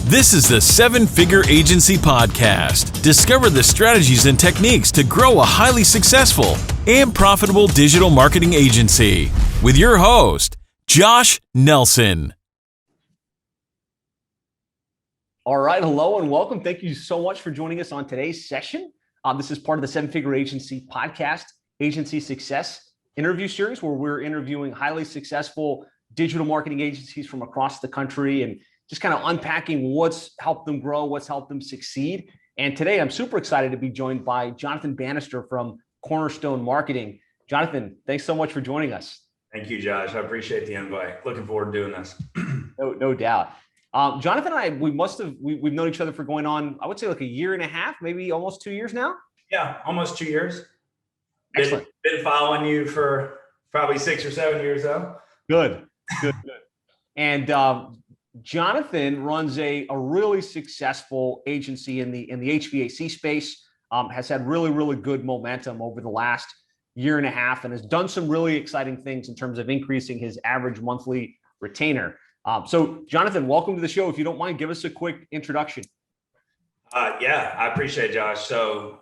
This is the Seven Figure Agency Podcast. Discover the strategies and techniques to grow a highly successful and profitable digital marketing agency with your host, Josh Nelson. All right. Hello and welcome. Thank you so much for joining us on today's session. This is part of the Seven Figure Agency Podcast, Agency Success interview series, where we're interviewing highly successful digital marketing agencies from across the country and just kind of unpacking what's helped them grow, what's helped them succeed. And today I'm super excited to be joined by Jonathan Bannister from Cornerstone Marketing. Jonathan, thanks so much for joining us. Thank you, Josh. I appreciate the invite. Looking forward to doing this. No doubt. Jonathan and I, we've known each other for going on, I would say like a year and a half, maybe almost 2 years now. Yeah, almost 2 years. Excellent. Been following you for probably 6 or 7 years though. Good. And Jonathan runs a really successful agency in the HVAC space, has had really good momentum over the last year and a half, and has done some really exciting things in terms of increasing his average monthly retainer. So Jonathan, welcome to the show. If you don't mind, give us a quick introduction. Yeah, I appreciate it, Josh. So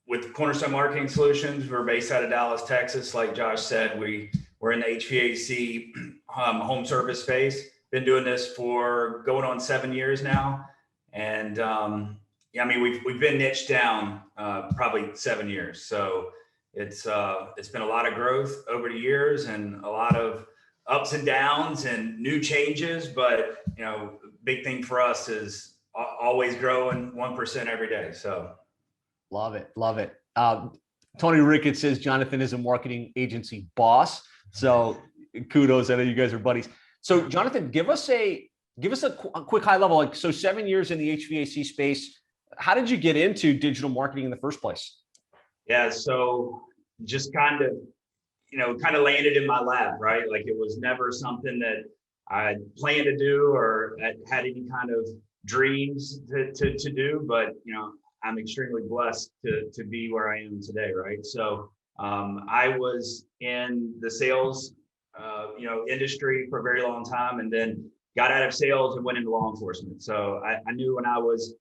with Cornerstone Marketing Solutions, we're based out of Dallas, Texas. Like Josh said, we're in the HVAC home service space. Been doing this for going on 7 years now. And yeah, I mean, we've been niched down probably 7 years. So it's been a lot of growth over the years and a lot of ups and downs and new changes. But, you know, big thing for us is always growing 1% every day. So love it. Tony Ricketts says Jonathan is a marketing agency boss. So kudos. I know you guys are buddies. So Jonathan, give us a quick high level, like, so 7 years in the HVAC space. How did you get into digital marketing in the first place? Yeah, so just kind of landed in my lap, right? Like it was never something that I planned to do or had any kind of dreams to do, but you know, I'm extremely blessed to be where I am today, right? So I was in the sales industry for a very long time, and then got out of sales and went into law enforcement. So I knew when I was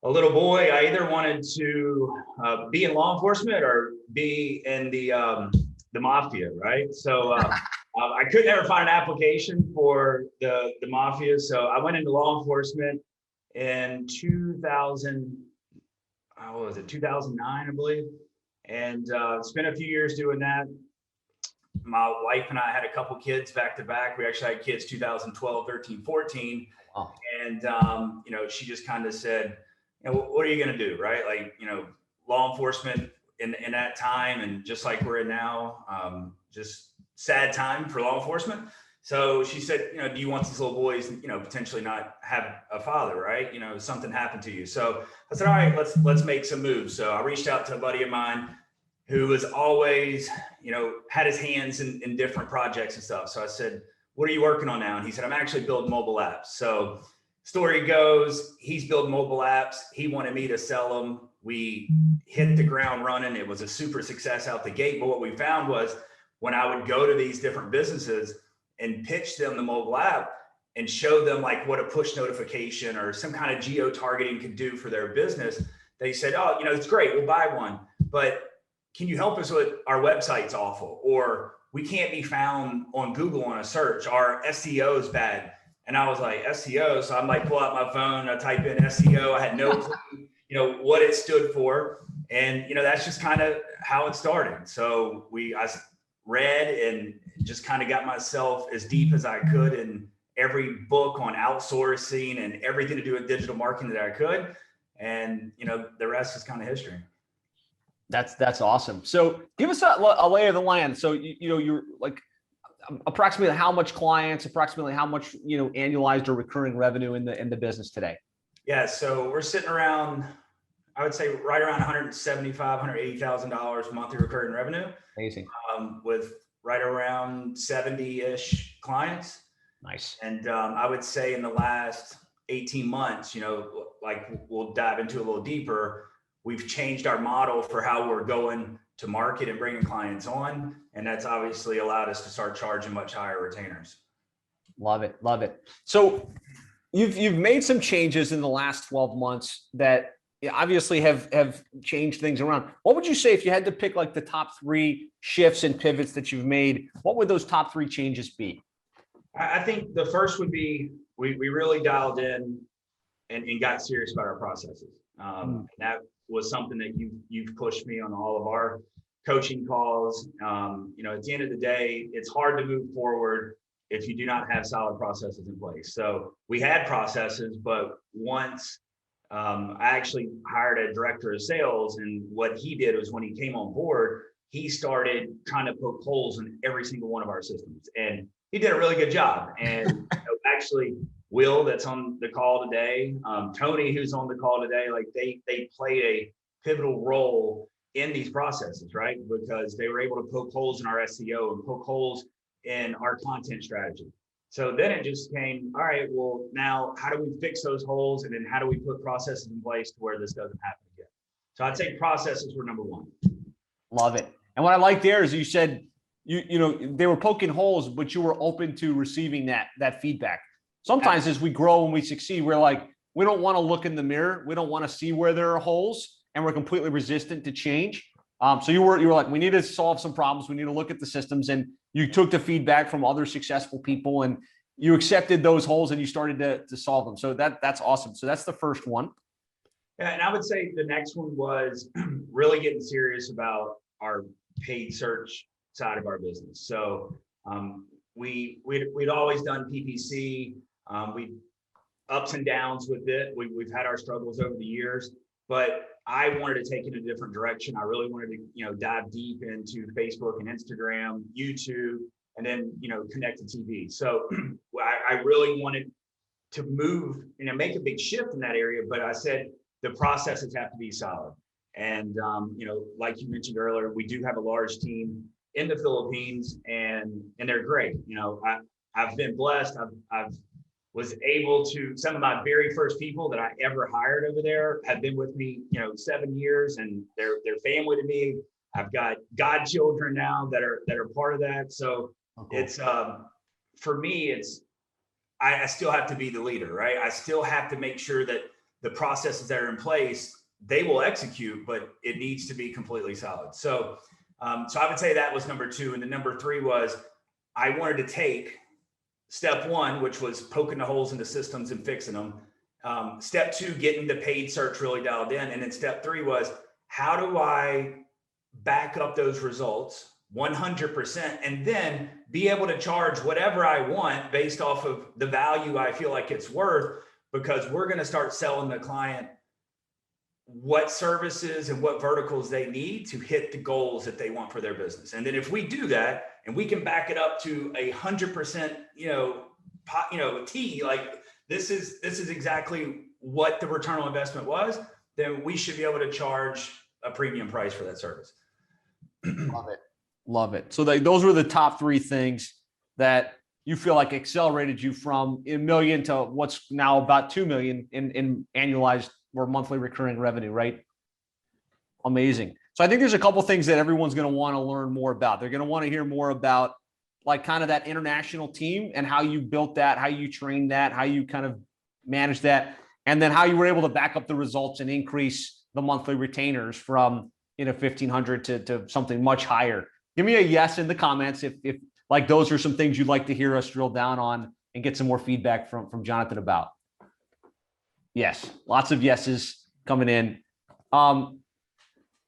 a little boy, I either wanted to be in law enforcement or be in the mafia, right? So I could never find an application for the mafia. So I went into law enforcement in 2009, I believe, and spent a few years doing that. My wife and I had a couple kids back to back. We actually had kids 2012, 13, 14. Wow. And, she just kind of said, what are you going to do? Right. Like, law enforcement in that time, and just like we're in now, just sad time for law enforcement. So she said, do you want these little boys, potentially not have a father, right? Something happened to you. So I said, all right, let's make some moves. So I reached out to a buddy of mine who was always, had his hands in different projects and stuff. So I said, what are you working on now? And he said, I'm actually building mobile apps. So story goes, he's building mobile apps. He wanted me to sell them. We hit the ground running. It was a super success out the gate. But what we found was when I would go to these different businesses and pitch them the mobile app and show them like what a push notification or some kind of geo-targeting could do for their business, they said, oh, it's great, we'll buy one. But can you help us with our website's awful, or we can't be found on Google on a search, our SEO is bad. And I was like, SEO. So I'm like, pull out my phone, I type in SEO. I had no clue, what it stood for. And, that's just kind of how it started. So I read and just kind of got myself as deep as I could in every book on outsourcing and everything to do with digital marketing that I could. And, the rest is kind of history. That's awesome. So give us a lay of the land. So, you're like approximately how much clients, approximately how much, annualized or recurring revenue in the business today? Yeah. So we're sitting around, I would say right around $175,000, $180,000 monthly recurring revenue. Amazing. With right around 70-ish clients. Nice. And I would say in the last 18 months, like we'll dive into a little deeper, we've changed our model for how we're going to market and bringing clients on. And that's obviously allowed us to start charging much higher retainers. Love it. So You've made some changes in the last 12 months that obviously have changed things around. What would you say if you had to pick like the top 3 shifts and pivots that you've made? What would those top 3 changes be? I think the first would be we really dialed in and got serious about our processes. And that was something that you've pushed me on all of our coaching calls. At the end of the day, it's hard to move forward if you do not have solid processes in place. So we had processes, but once I actually hired a director of sales, and what he did was when he came on board, he started trying to poke holes in every single one of our systems, and he did a really good job. And actually, Will, that's on the call today, Tony, who's on the call today, like they played a pivotal role in these processes, right? Because they were able to poke holes in our SEO and poke holes in our content strategy. So then it just came, all right, well, now how do we fix those holes? And then how do we put processes in place to where this doesn't happen again? So I'd say processes were number 1. Love it. And what I like there is you said, they were poking holes, but you were open to receiving that feedback. Sometimes as we grow and we succeed, we're like, we don't want to look in the mirror. We don't want to see where there are holes, and we're completely resistant to change. So you were like, we need to solve some problems. We need to look at the systems, and you took the feedback from other successful people and you accepted those holes and you started to solve them. So that's awesome. So that's the first one. Yeah, and I would say the next one was really getting serious about our paid search side of our business. So we'd always done PPC. We ups and downs with it. We've had our struggles over the years, but I wanted to take it in a different direction. I really wanted to, dive deep into Facebook and Instagram, YouTube, and then, connected TV. So I really wanted to move, make a big shift in that area. But I said the processes have to be solid. And, like you mentioned earlier, we do have a large team in the Philippines, and they're great. I've been blessed. I've was able to, some of my very first people that I ever hired over there have been with me, 7 years, and they're family to me. I've got godchildren now that are part of that. So it's, for me, I still have to be the leader, right? I still have to make sure that the processes that are in place, they will execute, but it needs to be completely solid. So I would say that was number 2. And the number 3 was I wanted to take step 1, which was poking the holes in the systems and fixing them. Step 2, getting the paid search really dialed in. And then step 3 was, how do I back up those results 100% and then be able to charge whatever I want based off of the value I feel like it's worth, because we're going to start selling the client what services and what verticals they need to hit the goals that they want for their business. And then if we do that and we can back it up to 100%, T, like this is exactly what the return on investment was, then we should be able to charge a premium price for that service. Love it. So those were the top 3 things that you feel like accelerated you from $1 million to what's now about $2 million in annualized or monthly recurring revenue, right? Amazing. So I think there's a couple things that everyone's going to want to learn more about. They're going to want to hear more about like kind of that international team and how you built that, how you trained that, how you kind of managed that, and then how you were able to back up the results and increase the monthly retainers from 1,500 to something much higher. Give me a yes in the comments if like those are some things you'd like to hear us drill down on and get some more feedback from Jonathan about. Yes, lots of yeses coming in.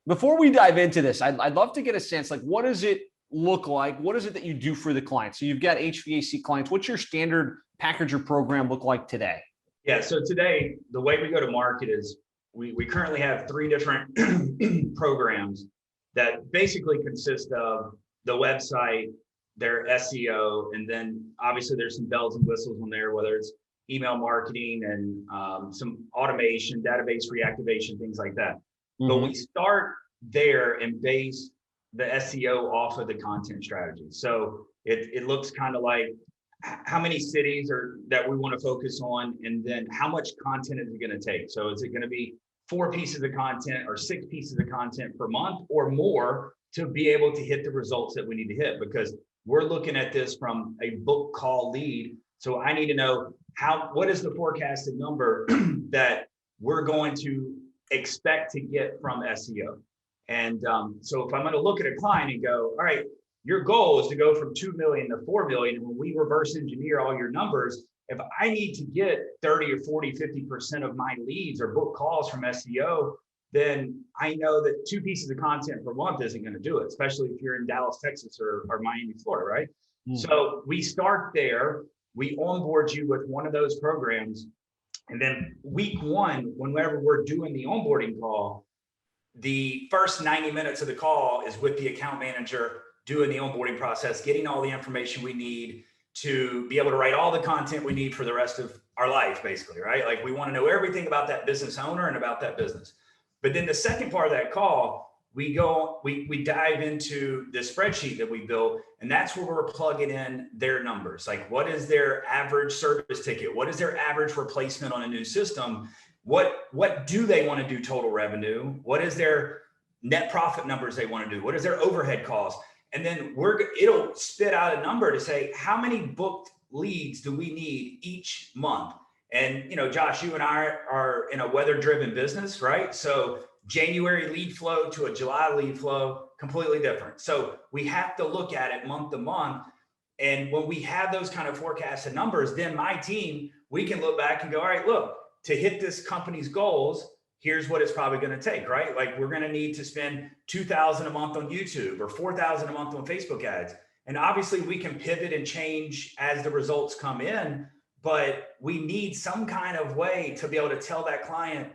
Before we dive into this, I'd love to get a sense, like, what does it look like? What is it that you do for the clients? So you've got HVAC clients. What's your standard package or program look like today? Yeah, so today, the way we go to market is we currently have 3 different programs that basically consist of the website, their SEO, and then obviously there's some bells and whistles on there, whether it's email marketing and some automation, database reactivation, things like that. Mm-hmm. But we start there and base the SEO off of the content strategy. So it looks kind of like how many cities that we want to focus on, and then how much content is it going to take? So is it going to be 4 pieces of content or 6 pieces of content per month or more to be able to hit the results that we need to hit? Because we're looking at this from a book call lead. So I need to know what is the forecasted number that we're going to expect to get from SEO? And so if I'm going to look at a client and go, all right, your goal is to go from 2 million to 4 million. And when we reverse engineer all your numbers, if I need to get 30 or 40, 50% of my leads or book calls from SEO, then I know that 2 pieces of content per month isn't going to do it, especially if you're in Dallas, Texas, or Miami, Florida, right? So we start there. We onboard you with one of those programs. And then week 1, whenever we're doing the onboarding call, the first 90 minutes of the call is with the account manager doing the onboarding process, getting all the information we need to be able to write all the content we need for the rest of our life, basically, right? Like we want to know everything about that business owner and about that business. But then the second part of that call, we dive into the spreadsheet that we built, and that's where we're plugging in their numbers. Like, what is their average service ticket? What is their average replacement on a new system? What do they want to do total revenue? What is their net profit numbers they want to do? What is their overhead costs? And then it'll spit out a number to say, how many booked leads do we need each month? And, Josh, you and I are in a weather-driven business, right? So January lead flow to a July lead flow, completely different. So we have to look at it month to month. And when we have those kind of forecasted numbers, then my team, we can look back and go, all right, look, to hit this company's goals, here's what it's probably going to take, right? Like we're going to need to spend $2,000 a month on YouTube or $4,000 a month on Facebook ads. And obviously we can pivot and change as the results come in, but we need some kind of way to be able to tell that client,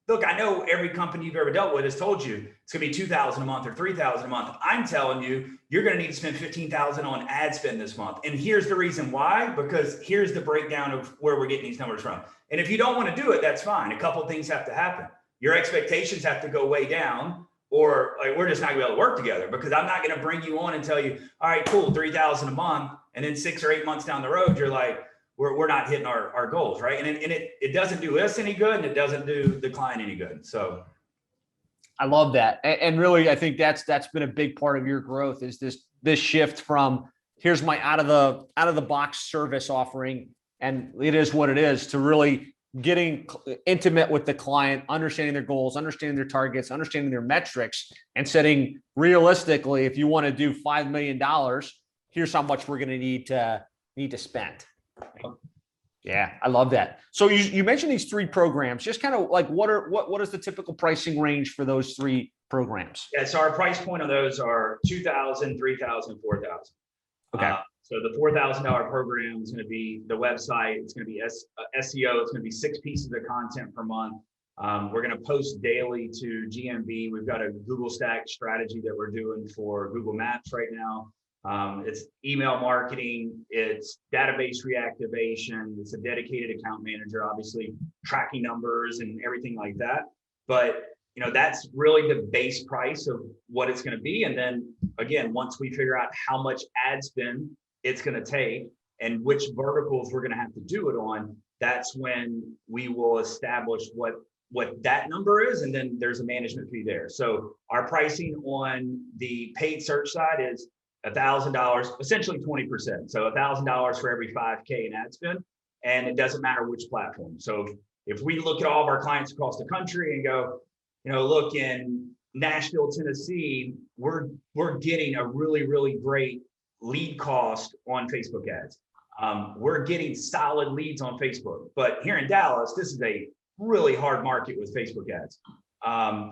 look, I know every company you've ever dealt with has told you it's going to be $2,000 a month or $3,000 a month. I'm telling you, you're going to need to spend $15,000 on ad spend this month. And here's the reason why, because here's the breakdown of where we're getting these numbers from. And if you don't want to do it, that's fine. A couple of things have to happen. Your expectations have to go way down, or like, we're just not going to be able to work together, because I'm not going to bring you on and tell you, all right, cool, $3,000 a month. And then 6 or 8 months down the road, you're like, we're not hitting our goals, right? And it doesn't do us any good, and it doesn't do the client any good. So I love that. And really, I think that's been a big part of your growth, is this shift from here's my out of the box service offering, and it is what it is, to really getting intimate with the client, understanding their goals, understanding their targets, understanding their metrics, and setting realistically, if you want to do $5 million, here's how much we're going to need to spend. Yeah, I love that. So you mentioned these 3 programs. Just kind of like what is the typical pricing range for those 3 programs? Yeah, so our price point on those are $2,000, $3,000, $4,000. Okay. So the $4,000 program is going to be the website. It's going to be SEO. It's going to be 6 pieces of content per month. We're going to post daily to GMB. We've got a Google Stack strategy that we're doing for Google Maps right now. It's email marketing, it's database reactivation, it's a dedicated account manager, obviously tracking numbers and everything like that. But that's really the base price of what it's going to be. And then again, once we figure out how much ad spend it's going to take and which verticals we're going to have to do it on, that's when we will establish what that number is. And then there's a management fee there. So our pricing on the paid search side is $1,000, essentially 20%. So $1,000 for every 5K in ad spend, and it doesn't matter which platform. So if we look at all of our clients across the country and go, look, in Nashville, Tennessee, we're getting a really, really great lead cost on Facebook ads. We're getting solid leads on Facebook, but here in Dallas, this is a really hard market with Facebook ads.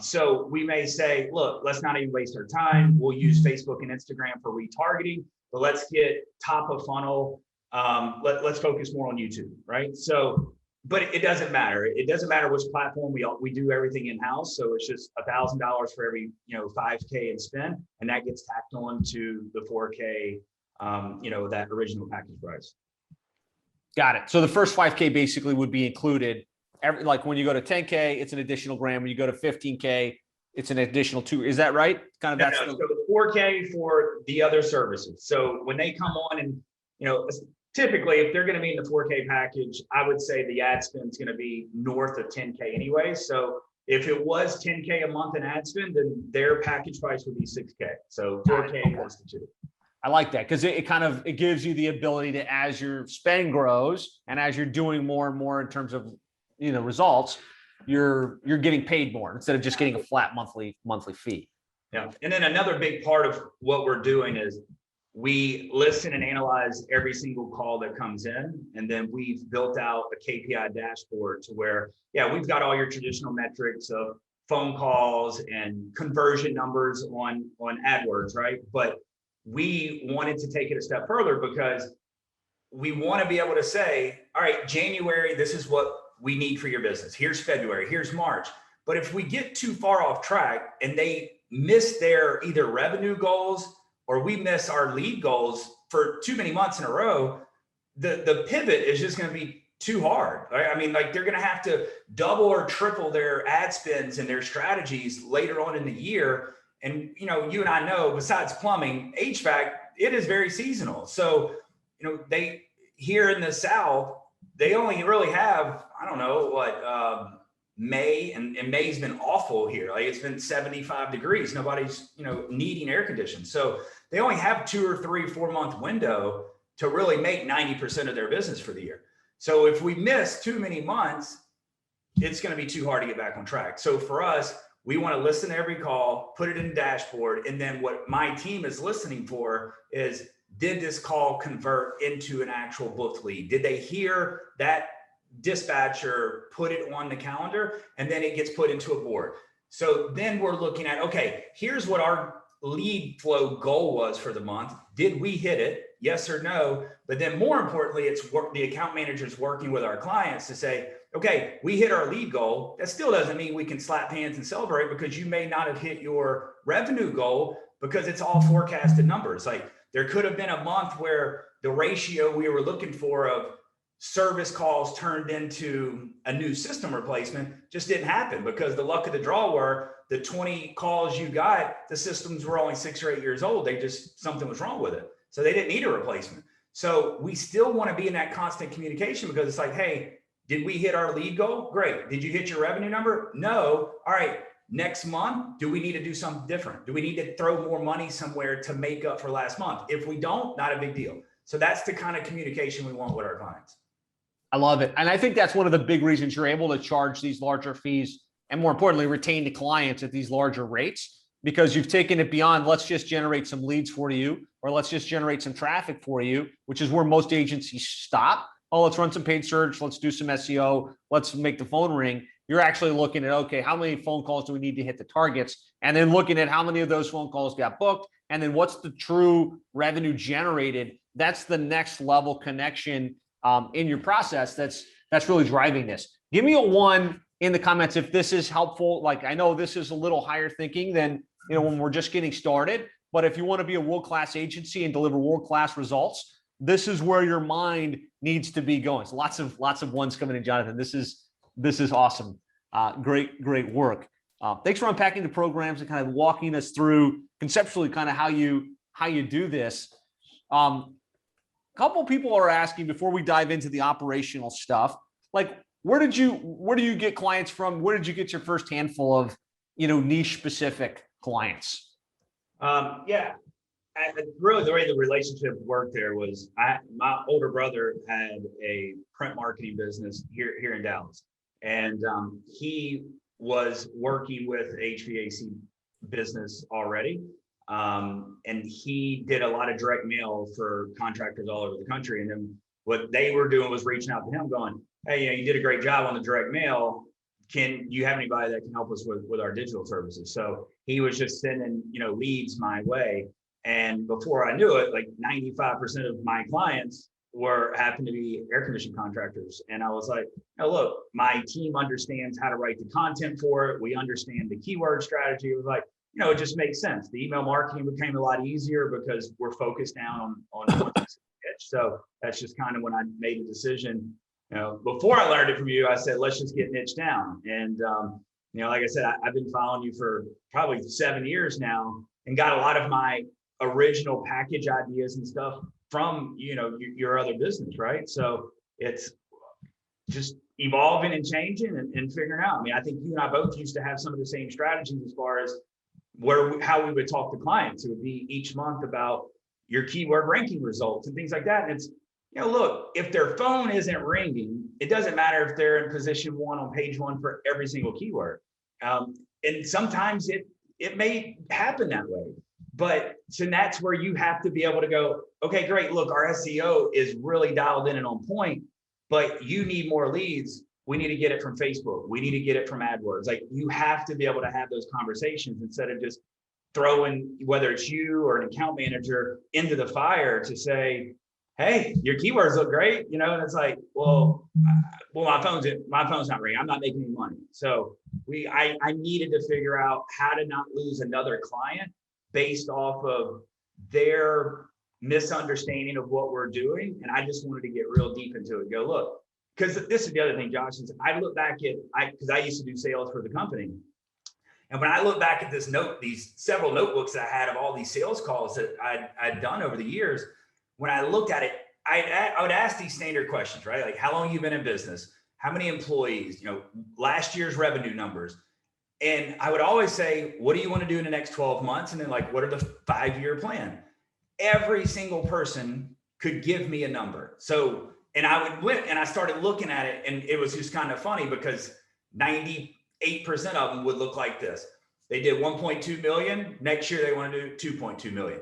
So we may say, look, let's not even waste our time. We'll use Facebook and Instagram for retargeting, but let's get top of funnel. Let's focus more on YouTube, right? So, but it doesn't matter. It doesn't matter which platform. We do everything in-house. So it's just $1,000 for every, 5K in spend. And that gets tacked on to the 4K, that original package price. Got it. So the first 5K basically would be included. Like when you go to 10K, it's an additional grand. When you go to 15K, it's an additional 2. Is that right? So the 4K for the other services. So when they come on and, typically if they're going to be in the 4K package, I would say the ad spend is going to be north of 10K anyway. So if it was 10K a month in ad spend, then their package price would be 6K. So 4K plus the 2. I like that because it gives you the ability to, as your spend grows and as you're doing more and more in terms of results, you're getting paid more instead of just getting a flat monthly fee. Yeah. And then another big part of what we're doing is we listen and analyze every single call that comes in. And then we've built out a KPI dashboard to where, we've got all your traditional metrics of phone calls and conversion numbers on AdWords, right? But we wanted to take it a step further because we want to be able to say, all right, January, this is what we need for your business. Here's February, here's March. But if we get too far off track and they miss their either revenue goals or we miss our lead goals for too many months in a row, the pivot is just going to be too hard, right? I mean, like they're going to have to double or triple their ad spends and their strategies later on in the year. And, you and I know, besides plumbing, HVAC, it is very seasonal. So, they here in the South, they only really have, I don't know what, May, and May's been awful here. Like it's been 75 degrees. Nobody's, needing air conditioning. So they only have 2 or 3, 4 month window to really make 90% of their business for the year. So if we miss too many months, it's going to be too hard to get back on track. So for us, we want to listen to every call, put it in the dashboard. And then what my team is listening for is, did this call convert into an actual booked lead? Did they hear that dispatcher put it on the calendar? And then it gets put into a board. So then we're looking at, okay, here's what our lead flow goal was for the month. Did we hit it? Yes or no? But then more importantly, it's the account managers working with our clients to say, okay, we hit our lead goal. That still doesn't mean we can slap hands and celebrate because you may not have hit your revenue goal because it's all forecasted numbers. Like there could have been a month where the ratio we were looking for of service calls turned into a new system replacement just didn't happen because the luck of the draw were the 20 calls you got, the systems were only 6 or 8 years old. Something was wrong with it. So they didn't need a replacement. So we still want to be in that constant communication because it's like, hey, did we hit our lead goal? Great. Did you hit your revenue number? No. All right. Next month, do we need to do something different? Do we need to throw more money somewhere to make up for last month? If we don't, not a big deal. So that's the kind of communication we want with our clients. I love it. And I think that's one of the big reasons you're able to charge these larger fees and more importantly, retain the clients at these larger rates because you've taken it beyond, let's just generate some leads for you, or let's just generate some traffic for you, which is where most agencies stop. Oh, let's run some paid search. Let's do some SEO. Let's make the phone ring. You're actually looking at, okay, how many phone calls do we need to hit the targets? And then looking at how many of those phone calls got booked. And then what's the true revenue generated? That's the next level connection in your process. That's really driving this. Give me a 1 in the comments if this is helpful. Like I know this is a little higher thinking than when we're just getting started, but if you want to be a world-class agency and deliver world-class results, this is where your mind needs to be going. So lots of ones coming in, Jonathan. This is awesome. Great work. Thanks for unpacking the programs and kind of walking us through conceptually kind of how you do this. A couple people are asking before we dive into the operational stuff, like where do you get clients from? Where did you get your first handful of niche specific clients? Really the way the relationship worked there was my older brother had a print marketing business here in Dallas. And he was working with HVAC business already. And he did a lot of direct mail for contractors all over the country. And then what they were doing was reaching out to him going, hey, you did a great job on the direct mail. Can you have anybody that can help us with our digital services? So he was just sending, leads my way. And before I knew it, like 95% of my clients happened to be air conditioning contractors. And I was like, look, my team understands how to write the content for it. We understand the keyword strategy. It was like, it just makes sense. The email marketing became a lot easier because we're focused down on one pitch. So that's just kind of when I made the decision. Before I learned it from you, I said, let's just get niche down. And, like I said, I've been following you for probably 7 years now and got a lot of my original package ideas and stuff from, your other business, right? So it's just evolving and changing and figuring out. I mean, I think you and I both used to have some of the same strategies as far as how we would talk to clients. It would be each month about, your keyword ranking results and things like that. And it's, look, if their phone isn't ringing, it doesn't matter if they're in position 1 on page 1 for every single keyword. And sometimes it may happen that way. But so that's where you have to be able to go, okay, great. Look, our SEO is really dialed in and on point, but you need more leads. We need to get it from Facebook. We need to get it from AdWords. Like, you have to be able to have those conversations instead of just throwing, whether it's you or an account manager, into the fire to say, hey, your keywords look great, and it's like, well, my phone's not ringing. I'm not making any money. So I needed to figure out how to not lose another client based off of their misunderstanding of what we're doing. And I just wanted to get real deep into it. Go, look, because this is the other thing, Josh, is I look back at, because I used to do sales for the company. And when I look back at these several notebooks that I had of all these sales calls that I'd done over the years, when I looked at it, I would ask these standard questions, right? Like, how long you've been in business, how many employees, last year's revenue numbers. And I would always say, what do you want to do in the next 12 months? And then, like, what are the 5-year plan? Every single person could give me a number. So, and I started looking at it, and it was just kind of funny because 98% of them would look like this. They did 1.2 million. Next year, they want to do 2.2 million.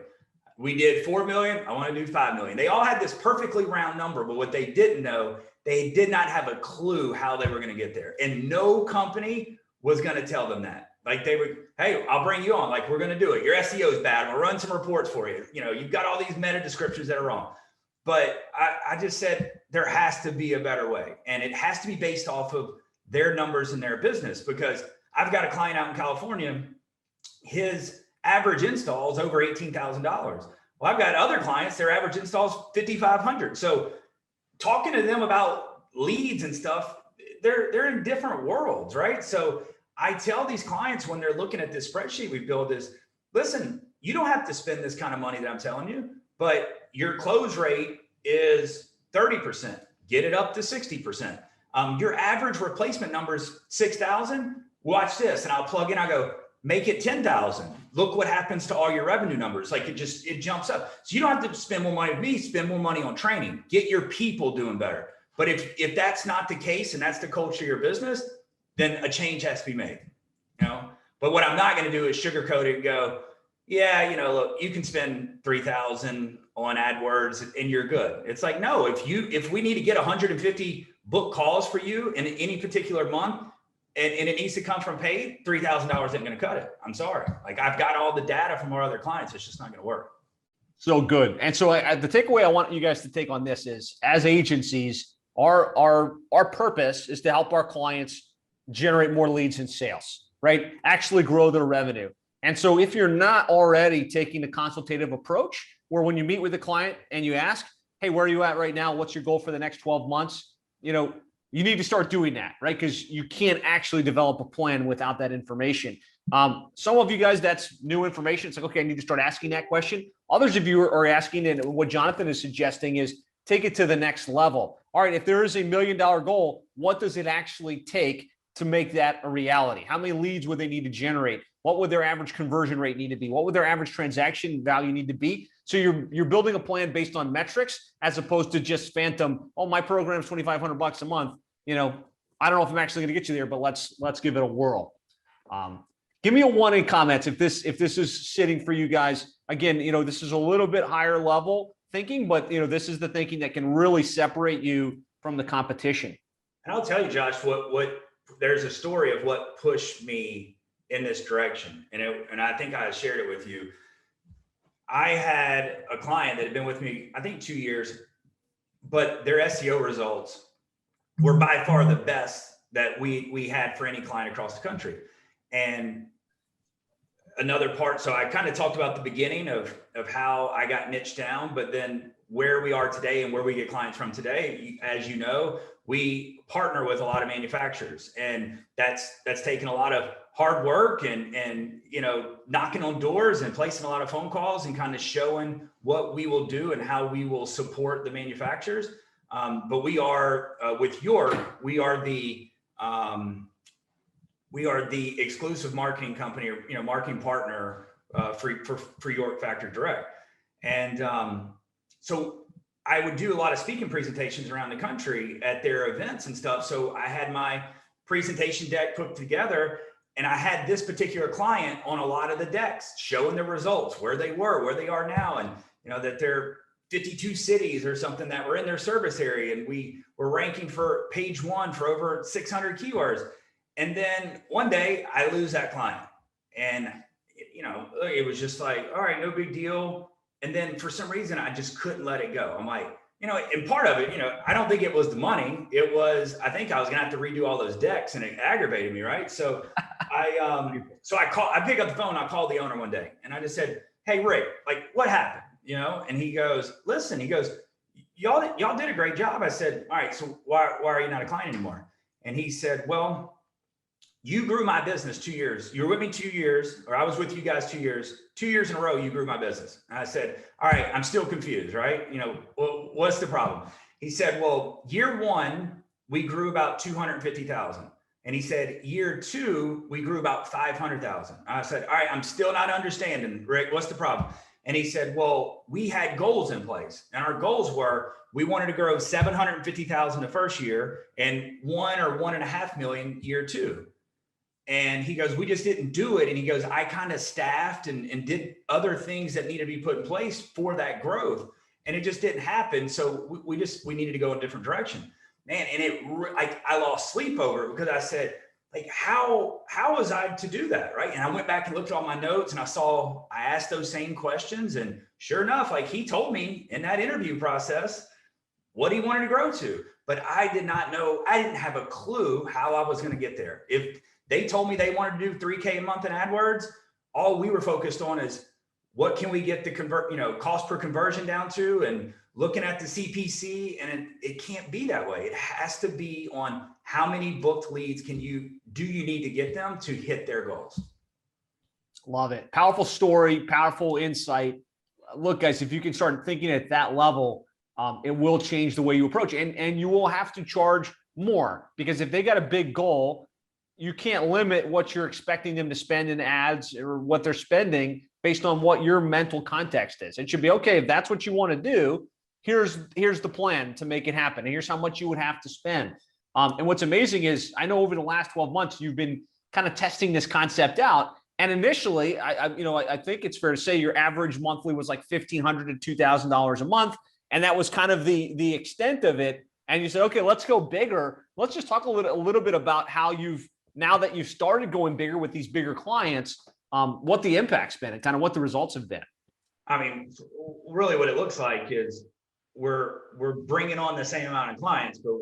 We did 4 million. I want to do 5 million. They all had this perfectly round number, but what they didn't know, they did not have a clue how they were going to get there. And no company was going to tell them that. Like, they would, hey, I'll bring you on. Like, we're going to do it. Your SEO is bad. We'll run some reports for you. You've got all these meta descriptions that are wrong. But I just said, there has to be a better way. And it has to be based off of their numbers in their business, because I've got a client out in California, his average install is over $18,000. Well, I've got other clients, their average install is $5,500. So talking to them about leads and stuff, they're in different worlds, right? So I tell these clients when they're looking at this spreadsheet we build is, listen, you don't have to spend this kind of money that I'm telling you, but your close rate is 30%. Get it up to 60%. Your average replacement number is 6,000. Watch this. And I'll plug in, I go, make it 10,000. Look what happens to all your revenue numbers. Like, it jumps up. So you don't have to spend more money with me, spend more money on training, get your people doing better. But if that's not the case, and that's the culture of your business, then a change has to be made, But what I'm not going to do is sugarcoat it and go, yeah, look, you can spend 3,000 on AdWords and you're good. It's like, no, if we need to get 150 book calls for you in any particular month, and it needs to come from paid, $3,000 isn't going to cut it. I'm sorry. Like, I've got all the data from our other clients. It's just not going to work. So good. And so the takeaway I want you guys to take on this is, as agencies, our purpose is to help our clients generate more leads and sales, right? Actually grow their revenue. And so if you're not already taking the consultative approach, where when you meet with a client and you ask, hey, where are you at right now? What's your goal for the next 12 months? You need to start doing that, right? Because you can't actually develop a plan without that information. Some of you guys, that's new information. It's like, okay, I need to start asking that question. Others of you are asking, and what Jonathan is suggesting is take it to the next level. All right, if there is $1 million goal, what does it actually take to make that a reality? How many leads would they need to generate? What would their average conversion rate need to be? What would their average transaction value need to be? So you're building a plan based on metrics, as opposed to just phantom, oh, my program's $2,500 a month. I don't know if I'm actually going to get you there, but let's give it a whirl. Give me a 1 in comments if this is sitting for you guys. Again, this is a little bit higher level thinking, but this is the thinking that can really separate you from the competition. And I'll tell you, Josh, what there's a story of what pushed me in this direction. And I think I shared it with you. I had a client that had been with me, I think 2 years, but their SEO results were by far the best that we had for any client across the country. And another part, so I kind of talked about the beginning of how I got niched down, but then where we are today and where we get clients from today, as you know, we partner with a lot of manufacturers, and that's taken a lot of hard work and knocking on doors and placing a lot of phone calls and kind of showing what we will do and how we will support the manufacturers. But we are with York, we are the exclusive marketing company, or marketing partner for York Factory Direct. And so I would do a lot of speaking presentations around the country at their events and stuff. So I had my presentation deck put together, and I had this particular client on a lot of the decks showing the results, where they were, where they are now. And, that they're 52 cities or something that were in their service area. And we were ranking for page 1 for over 600 keywords. And then one day I lose that client, and, it was just like, all right, no big deal. And then for some reason, I just couldn't let it go. I'm like, and part of it, I don't think it was the money. It was, I think I was gonna have to redo all those decks, and it aggravated me, right? So I pick up the phone, I called the owner one day, and I just said, hey, Rick, like, what happened? And he goes, listen, y'all did a great job. I said, all right, so why are you not a client anymore? And he said, well, you grew my business 2 years. You were with me 2 years, or I was with you guys 2 years. 2 years in a row, you grew my business. And I said, all right, I'm still confused, right? Well, what's the problem? He said, well, year 1, we grew about 250,000. And he said, year 2, we grew about 500,000. I said, all right, I'm still not understanding, Rick, what's the problem? And he said, well, we had goals in place, and our goals were, we wanted to grow 750,000 the first year and 1 or 1.5 million year 2. And he goes, we just didn't do it. And he goes, I kind of staffed and did other things that needed to be put in place for that growth, and it just didn't happen. So we needed to go in a different direction, man. And I lost sleep over it, because I said, like, how was I to do that? Right. And I went back and looked at all my notes, and I asked those same questions. And sure enough, like, he told me in that interview process what he wanted to grow to, but I did not know, I didn't have a clue how I was going to get there. If they told me they wanted to do 3K a month in AdWords, all we were focused on is, what can we get the cost per conversion down to, and looking at the CPC. And it can't be that way. It has to be on how many booked leads do you need to get them to hit their goals. Love it. Powerful story, powerful insight. Look, guys, if you can start thinking at that level, it will change the way you approach it. And you will have to charge more, because if they got a big goal, you can't limit what you're expecting them to spend in ads or what they're spending based on what your mental context is. It should be, okay, if that's what you want to do, here's the plan to make it happen. And here's how much you would have to spend. And what's amazing is, I know over the last 12 months, you've been kind of testing this concept out. And initially, I think it's fair to say your average monthly was like $1,500 to $2,000 a month. And that was kind of the extent of it. And you said, okay, let's go bigger. Let's just talk a little bit about how now that you've started going bigger with these bigger clients, what the impact's been and kind of what the results have been. I mean, really what it looks like is we're bringing on the same amount of clients, but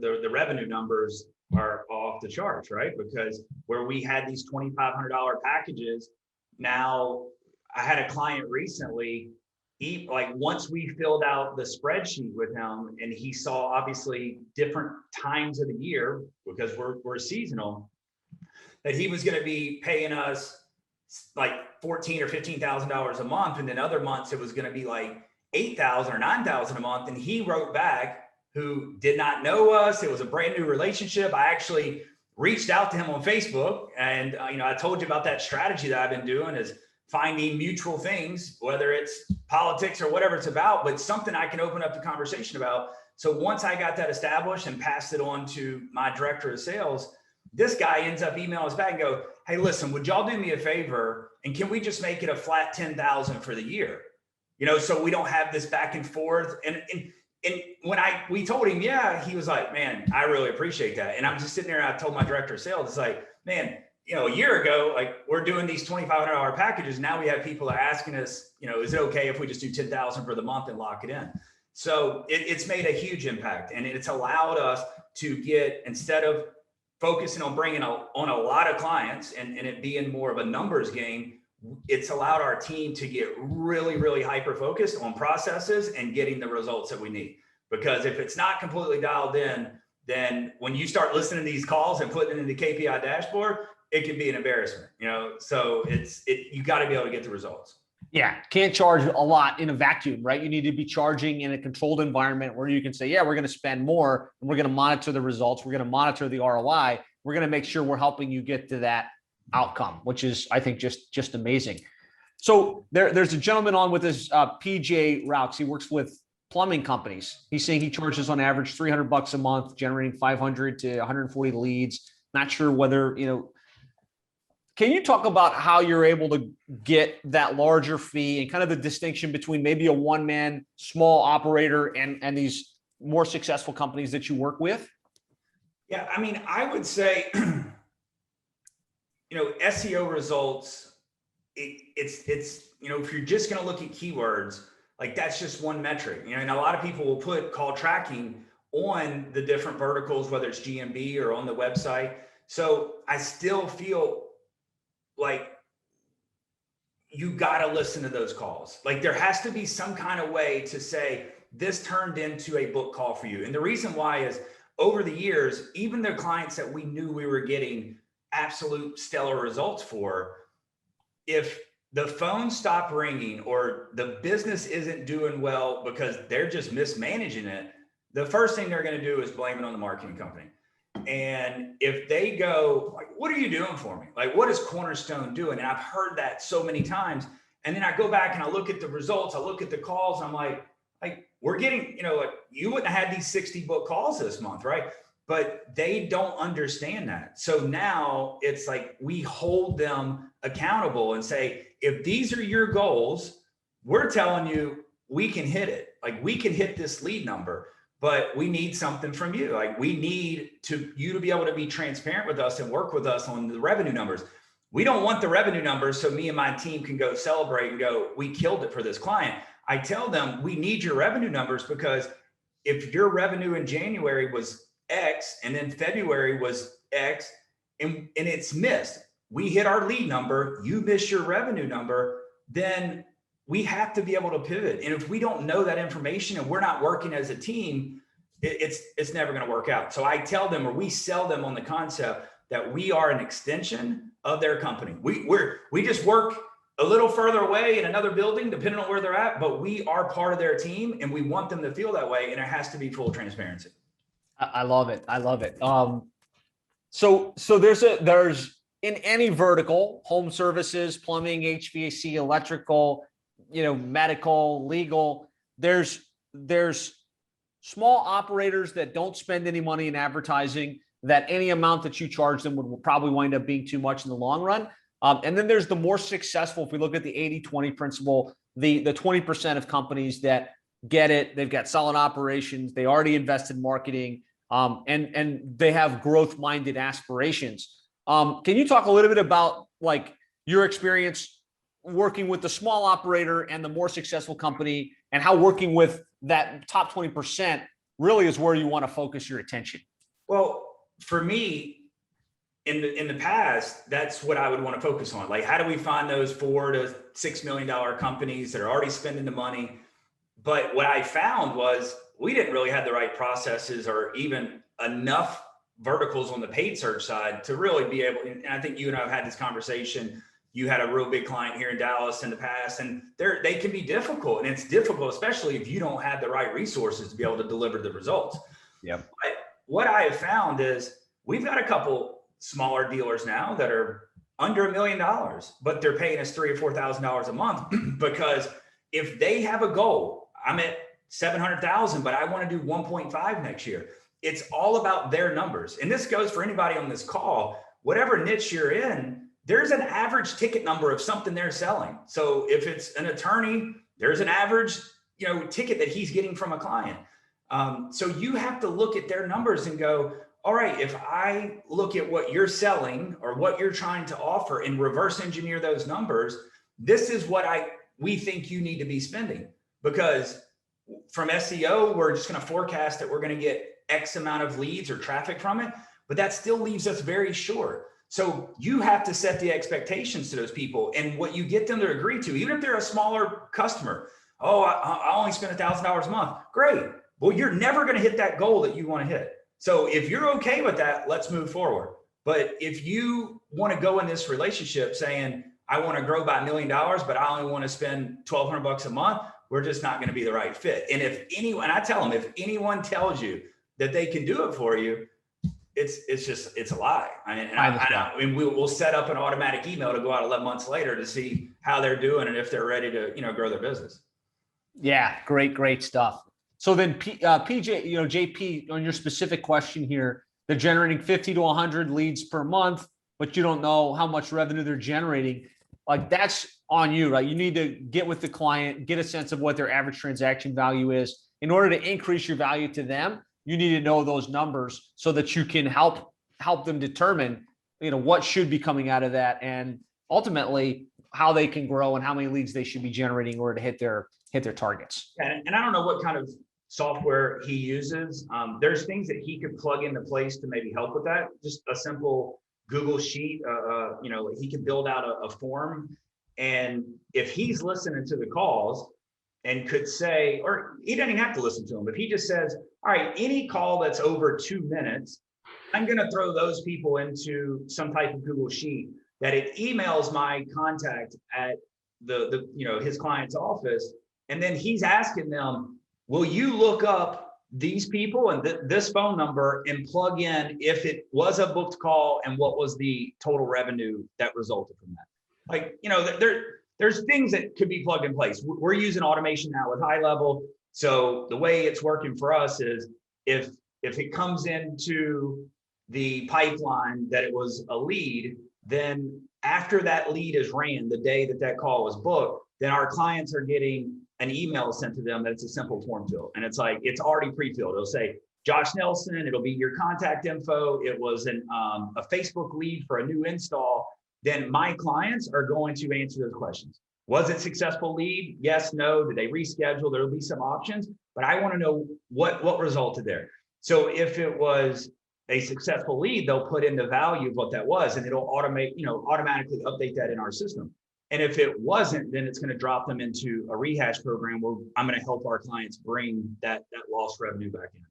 the revenue numbers are off the charts, right? Because where we had these $2,500 packages, now I had a client recently, once we filled out the spreadsheet with him, and he saw obviously different times of the year, because we're seasonal, that he was going to be paying us like $14,000 or $15,000 a month, and then other months it was going to be like $8,000 or $9,000 a month. And he wrote back, who did not know us. It was a brand new relationship. I actually reached out to him on Facebook, and I told you about that strategy that I've been doing, is finding mutual things, whether it's politics or whatever it's about, but something I can open up the conversation about. So once I got that established and passed it on to my director of sales, this guy ends up emailing us back and go, hey, listen, would y'all do me a favor? And can we just make it a flat 10,000 for the year? So we don't have this back and forth. And when we told him, yeah, he was like, man, I really appreciate that. And I'm just sitting there, and I told my director of sales, it's like, man, a year ago, like, we're doing these $2,500 packages. Now we have people are asking us, is it okay if we just do 10,000 for the month and lock it in? So it's made a huge impact, and it's allowed us to get, instead of focusing on bringing on a lot of clients and it being more of a numbers game, it's allowed our team to get really, really hyper focused on processes and getting the results that we need. Because if it's not completely dialed in, then when you start listening to these calls and putting it in the KPI dashboard, it can be an embarrassment, so you got to be able to get the results. Yeah. Can't charge a lot in a vacuum, right? You need to be charging in a controlled environment where you can say, yeah, we're going to spend more, and we're going to monitor the results. We're going to monitor the ROI. We're going to make sure we're helping you get to that outcome, which is, I think, just amazing. So there's a gentleman on with his PJ Raux. He works with plumbing companies. He's saying he charges on average $300 a month, generating 500 to 140 leads. Not sure whether, can you talk about how you're able to get that larger fee and kind of the distinction between maybe a one-man small operator and these more successful companies that you work with? Yeah, I mean, I would say, SEO results, it's if you're just going to look at keywords, like that's just one metric, and a lot of people will put call tracking on the different verticals, whether it's GMB or on the website. So I still feel like you got to listen to those calls. Like there has to be some kind of way to say this turned into a book call for you. And the reason why is over the years, even the clients that we knew we were getting absolute stellar results for, if the phone stopped ringing or the business isn't doing well because they're just mismanaging it, the first thing they're going to do is blame it on the marketing company. And if they go, like, what are you doing for me? Like, what is Cornerstone doing? And I've heard that so many times. And then I go back and I look at the results, I look at the calls, I'm like we're getting, like you wouldn't have had these 60 book calls this month, right? But they don't understand that. So now it's like we hold them accountable and say, if these are your goals, we're telling you we can hit it. Like we can hit this lead number, but we need something from you. Like we need you to be able to be transparent with us and work with us on the revenue numbers. We don't want the revenue numbers so me and my team can go celebrate and go, we killed it for this client. I tell them we need your revenue numbers because if your revenue in January was X and then February was X and it's missed, we hit our lead number, you miss your revenue number, then we have to be able to pivot. And if we don't know that information and we're not working as a team, it's never going to work out. So I tell them, or we sell them on the concept that we are an extension of their company. We just work a little further away in another building, depending on where they're at, but we are part of their team and we want them to feel that way. And it has to be full transparency. I love it. I love it. So there's in any vertical, home services, plumbing, HVAC, electrical, medical, legal, there's small operators that don't spend any money in advertising, that any amount that you charge them would probably wind up being too much in the long run. And then there's the more successful, if we look at the 80-20 principle, the 20% of companies that get it, they've got solid operations, they already invest in marketing, and they have growth-minded aspirations. Can you talk a little bit about like your experience working with the small operator and the more successful company, and how working with that top 20% really is where you want to focus your attention? Well, for me, in the past, that's what I would want to focus on. Like, how do we find those $4 to $6 million companies that are already spending the money? But what I found was we didn't really have the right processes or even enough verticals on the paid search side to really be able, and I think you and I have had this conversation. You had a real big client here in Dallas in the past, and they can be difficult. And it's difficult, especially if you don't have the right resources to be able to deliver the results. Yeah. But what I have found is we've got a couple smaller dealers now that are under $1 million, but they're paying us $3,000 or $4,000 a month because if they have a goal, I'm at 700,000, but I want to do 1.5 next year. It's all about their numbers. And this goes for anybody on this call, whatever niche you're in, there's an average ticket number of something they're selling. So if it's an attorney, there's an average, ticket that he's getting from a client. So you have to look at their numbers and go, all right, if I look at what you're selling or what you're trying to offer and reverse engineer those numbers, this is what we think you need to be spending. Because from SEO, we're just going to forecast that we're going to get X amount of leads or traffic from it, but that still leaves us very short. So you have to set the expectations to those people and what you get them to agree to, even if they're a smaller customer. Oh, I only spend $1,000 a month. Great. Well, you're never going to hit that goal that you want to hit. So if you're okay with that, let's move forward. But if you want to go in this relationship saying, I want to grow by $1 million, but I only want to spend $1,200 a month, we're just not going to be the right fit. And I tell them, if anyone tells you that they can do it for you, it's a lie. I mean, we'll set up an automatic email to go out 11 months later to see how they're doing and if they're ready to, grow their business. Yeah, great stuff. So then PJ, JP, on your specific question here, they're generating 50 to 100 leads per month, but you don't know how much revenue they're generating. Like, that's on you, right? You need to get with the client, get a sense of what their average transaction value is. In order to increase your value to them, you need to know those numbers so that you can help them determine, what should be coming out of that, and ultimately how they can grow and how many leads they should be generating in order to hit their targets. And I don't know what kind of software he uses. There's things that he could plug into place to maybe help with that. Just a simple Google sheet, he can build out a form. And if he's listening to the calls and could say, or he doesn't even have to listen to them, if he just says, all right, any call that's over 2 minutes, I'm going to throw those people into some type of Google sheet that it emails my contact at his client's office. And then he's asking them, will you look up these people and this phone number and plug in if it was a booked call and what was the total revenue that resulted from that? Like, there's things that could be plugged in place. We're using automation now with High Level. So the way it's working for us is if it comes into the pipeline that it was a lead, then after that lead is ran, the day that call was booked, then our clients are getting an email sent to them that's a simple form fill. And it's like, it's already pre-filled. It'll say, Josh Nelson, it'll be your contact info. It was a Facebook lead for a new install. Then my clients are going to answer those questions. Was it successful lead? Yes, no. Did they reschedule? There'll be some options, but I want to know what resulted there. So if it was a successful lead, they'll put in the value of what that was, and it'll automatically update that in our system. And if it wasn't, then it's going to drop them into a rehash program where I'm going to help our clients bring that lost revenue back in.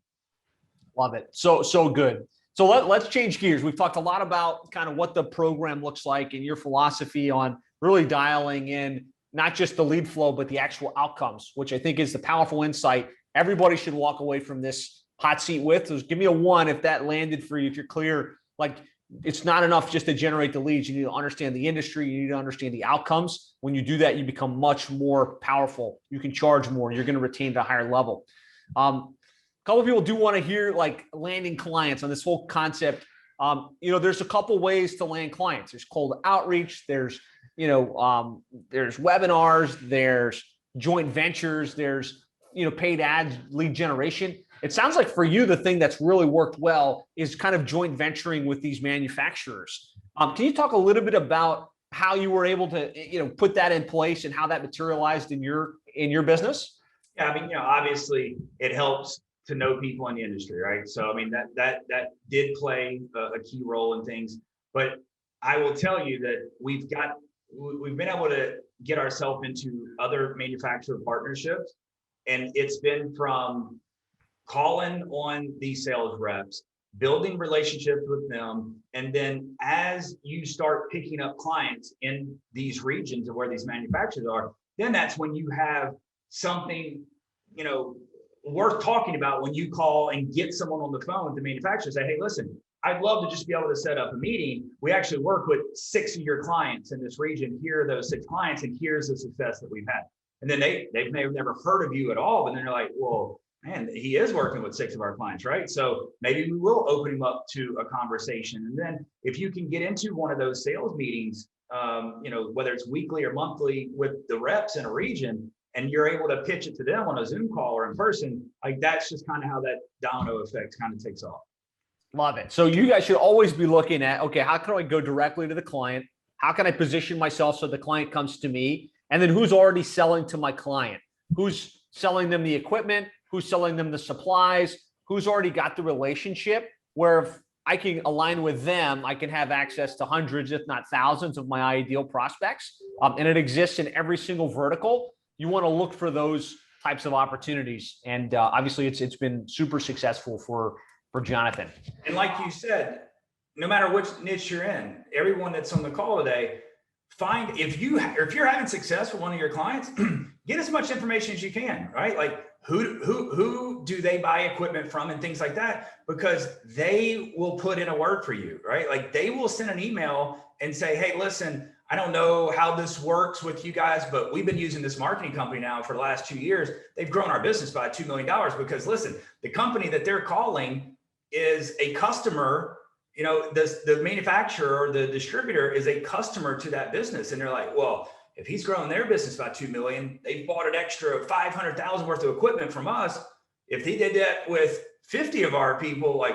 Love it. So good. So let's change gears. We've talked a lot about kind of what the program looks like and your philosophy on really dialing in not just the lead flow, but the actual outcomes, which I think is the powerful insight everybody should walk away from this hot seat with. So give me a 1 if that landed for you, if you're clear. Like, it's not enough just to generate the leads. You need to understand the industry. You need to understand the outcomes. When you do that, you become much more powerful. You can charge more. You're going to retain at a higher level. A couple of people do want to hear like landing clients on this whole concept. There's a couple ways to land clients. There's cold outreach. There's webinars. There's joint ventures. There's paid ads, lead generation. It sounds like for you, the thing that's really worked well is kind of joint venturing with these manufacturers. Can you talk a little bit about how you were able to, put that in place and how that materialized in your business? Yeah, I mean, obviously it helps to know people in the industry, right? So, I mean, that did play a key role in things. But I will tell you that we've been able to get ourselves into other manufacturer partnerships, and it's been from calling on these sales reps, building relationships with them. And then as you start picking up clients in these regions of where these manufacturers are, then that's when you have something, worth talking about when you call and get someone on the phone with the manufacturer, say, hey, listen, I'd love to just be able to set up a meeting. We actually work with 6 of your clients in this region. Here are those 6 clients, and here's the success that we've had. And then they may have never heard of you at all, but then they're like, well, man, he is working with 6 of our clients, right? So maybe we will open him up to a conversation. And then if you can get into one of those sales meetings, whether it's weekly or monthly with the reps in a region, and you're able to pitch it to them on a Zoom call or in person, like that's just kind of how that domino effect kind of takes off. Love it. So you guys should always be looking at, okay, how can I go directly to the client? How can I position myself so the client comes to me? And then who's already selling to my client? Who's selling them the equipment? Who's selling them the supplies? Who's already got the relationship where if I can align with them, I can have access to hundreds, if not thousands of my ideal prospects. And it exists in every single vertical. You want to look for those types of opportunities. And obviously it's been super successful for Jonathan. And like you said, no matter which niche you're in, everyone that's on the call today, if you're having success with one of your clients, get as much information as you can, right? Like who do they buy equipment from and things like that, because they will put in a word for you, right? Like they will send an email and say, hey, listen, I don't know how this works with you guys, but we've been using this marketing company now for the last 2 years. They've grown our business by $2 million because listen, the company that they're calling is a customer, the manufacturer or the distributor is a customer to that business. And they're like, well, if he's growing their business by 2 million, they bought an extra 500,000 worth of equipment from us. If he did that with 50 of our people,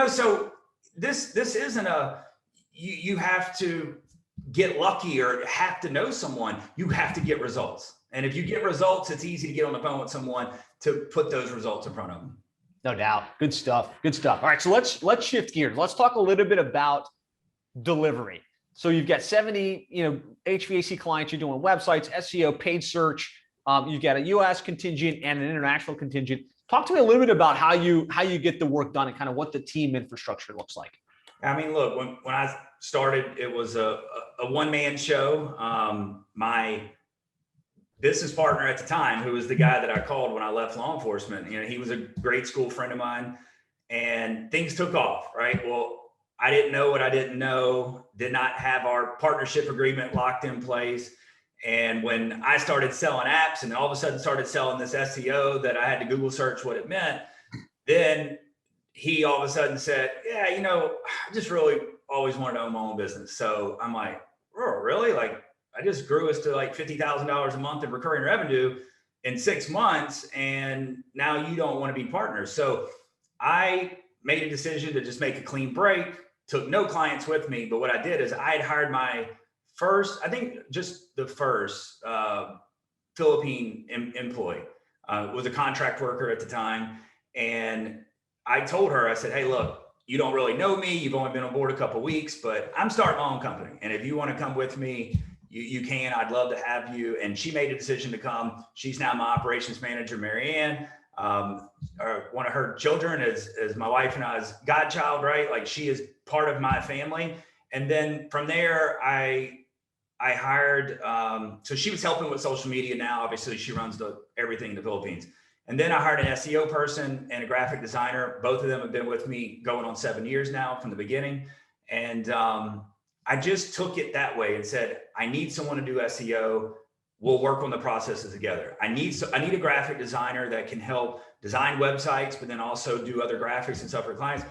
so this isn't you have to get lucky or have to know someone. You have to get results. And if you get results, it's easy to get on the phone with someone to put those results in front of them. No doubt. Good stuff. Good stuff. All right. So let's shift gears. Let's talk a little bit about delivery. So you've got 70, HVAC clients. You're doing websites, SEO, paid search. You've got a U.S. contingent and an international contingent. Talk to me a little bit about how you get the work done and kind of what the team infrastructure looks like. I mean, look, when I started, it was a one-man show. My business partner at the time, who was the guy that I called when I left law enforcement, he was a grade school friend of mine, and things took off, right? Well, I didn't know what I didn't know, did not have our partnership agreement locked in place. And when I started selling apps and all of a sudden started selling this SEO that I had to Google search what it meant, then he all of a sudden said, yeah, I just really always wanted to own my own business. So I'm like, oh, really? Like, I just grew us to like $50,000 a month in recurring revenue in 6 months. And now you don't want to be partners. So I made a decision to just make a clean break, took no clients with me. But what I did is I had hired my first, I think just the first Philippine employee, was a contract worker at the time. And I told her, I said, hey, look, you don't really know me. You've only been on board a couple of weeks, but I'm starting my own company. And if you want to come with me, you can. I'd love to have you. And she made a decision to come. She's now my operations manager, Marianne. One of her children is my wife and I's godchild, right? Like she is part of my family. And then from there, I hired, so she was helping with social media. Now, obviously she runs everything in the Philippines. And then I hired an SEO person and a graphic designer. Both of them have been with me going on 7 years now from the beginning. And I just took it that way and said, I need someone to do SEO. We'll work on the processes together. I need a graphic designer that can help design websites, but then also do other graphics and stuff for clients.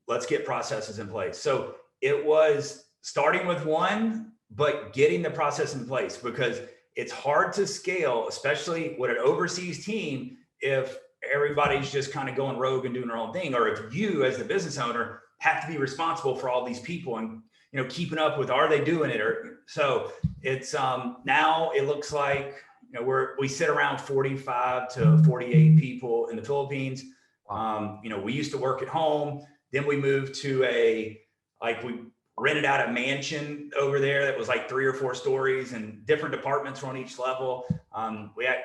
Let's get processes in place. So it was starting with one, but getting the process in place, because it's hard to scale, especially with an overseas team, if everybody's just kind of going rogue and doing their own thing, or if you as the business owner have to be responsible for all these people and keeping up with, are they doing it? Or so it's now it looks like we sit around 45 to 48 people in the Philippines. We used to work at home, then we moved to we rented out a mansion over there that was like 3 or 4 stories, and different departments were on each level.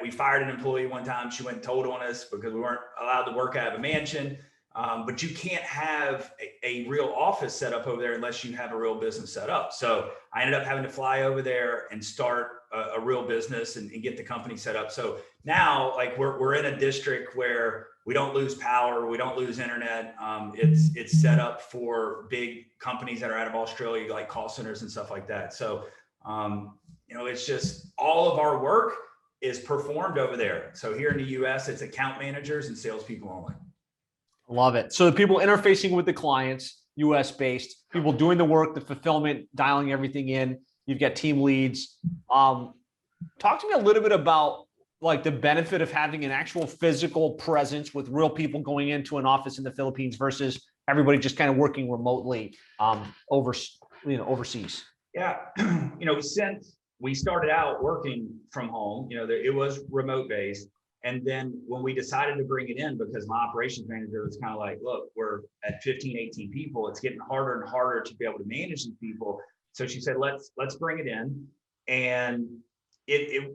We fired an employee one time. She went and told on us because we weren't allowed to work out of a mansion. But you can't have a real office set up over there unless you have a real business set up. So I ended up having to fly over there and start a real business and get the company set up. So now we're in a district where we don't lose power, we don't lose internet. It's set up for big companies that are out of Australia, like call centers and stuff like that. So, it's just all of our work is performed over there. So here in the US, it's account managers and salespeople only. Love it. So the people interfacing with the clients, US based, people doing the work, the fulfillment, dialing everything in. You've got team leads. Talk to me a little bit about the benefit of having an actual physical presence with real people going into an office in the Philippines versus everybody just kind of working remotely overseas. Yeah. Since we started out working from home, it was remote based. And then when we decided to bring it in, because my operations manager was kind of like, look, we're at 15, 18 people. It's getting harder and harder to be able to manage these people. So she said, let's bring it in. And it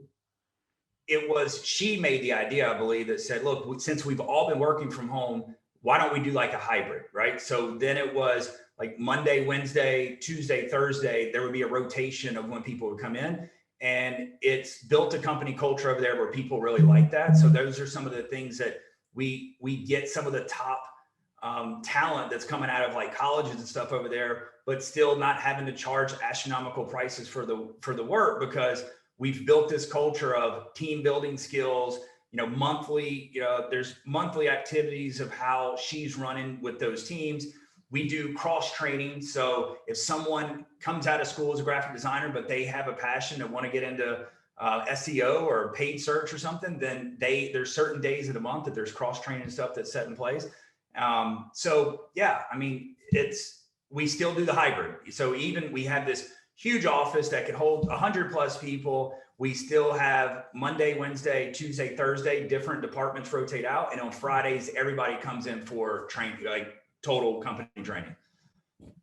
was, she made the idea, I believe, that said, look, since we've all been working from home, why don't we do like a hybrid, right? So then it was like Monday, Wednesday, Tuesday, Thursday, there would be a rotation of when people would come in. and it's built a company culture over there where people really like that. So those are some of the things that we get some of the top talent that's coming out of like colleges and stuff over there, but still not having to charge astronomical prices for the work, because we've built this culture of team building skills, monthly, there's monthly activities of how she's running with those teams. We do cross training. So if someone comes out of school as a graphic designer, but they have a passion and want to get into SEO or paid search or something, then there's certain days of the month that there's cross training stuff that's set in place. So yeah, I mean, we still do the hybrid. So even we have this huge office that can hold 100+ people. We still have Monday, Wednesday, Tuesday, Thursday, different departments rotate out. And on Fridays, everybody comes in for training, like total company training.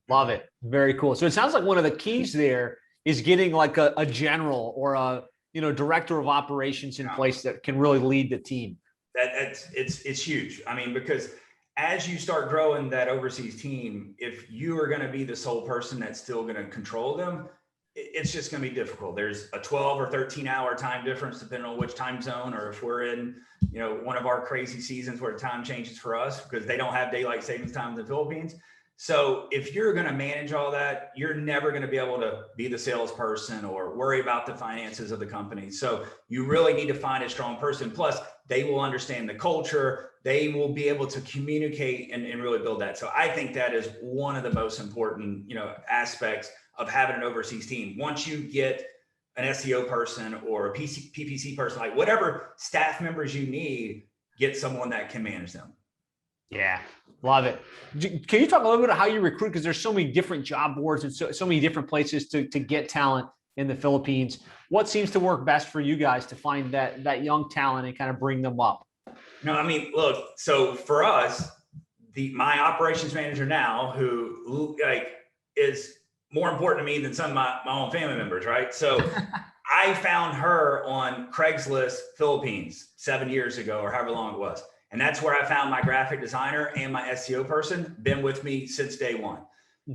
Love it. Very cool. So it sounds like one of the keys there is getting like a general or a, director of operations in place that can really lead the team. It's huge. I mean, because as you start growing that overseas team, if you are going to be the sole person that's still going to control them, it's just going to be difficult. There's a 12 or 13 hour time difference, depending on which time zone, or if we're in, one of our crazy seasons where time changes for us because they don't have daylight savings time in the Philippines. So if you're going to manage all that, you're never going to be able to be the salesperson or worry about the finances of the company. So you really need to find a strong person. Plus, they will understand the culture. They will be able to communicate and really build that. So I think that is one of the most important, aspects of having an overseas team. Once you get an SEO person or a PPC person, like whatever staff members you need, get someone that can manage them. Yeah, love it. Can you talk a little bit about how you recruit? Because there's so many different job boards and so many different places to get talent in the Philippines. What seems to work best for you guys to find that young talent and kind of bring them up? No, I mean, look, so for us, my operations manager now, who is more important to me than some of my own family members, right? So I found her on Craigslist Philippines 7 years ago, or however long it was. And that's where I found my graphic designer and my SEO person, been with me since day one.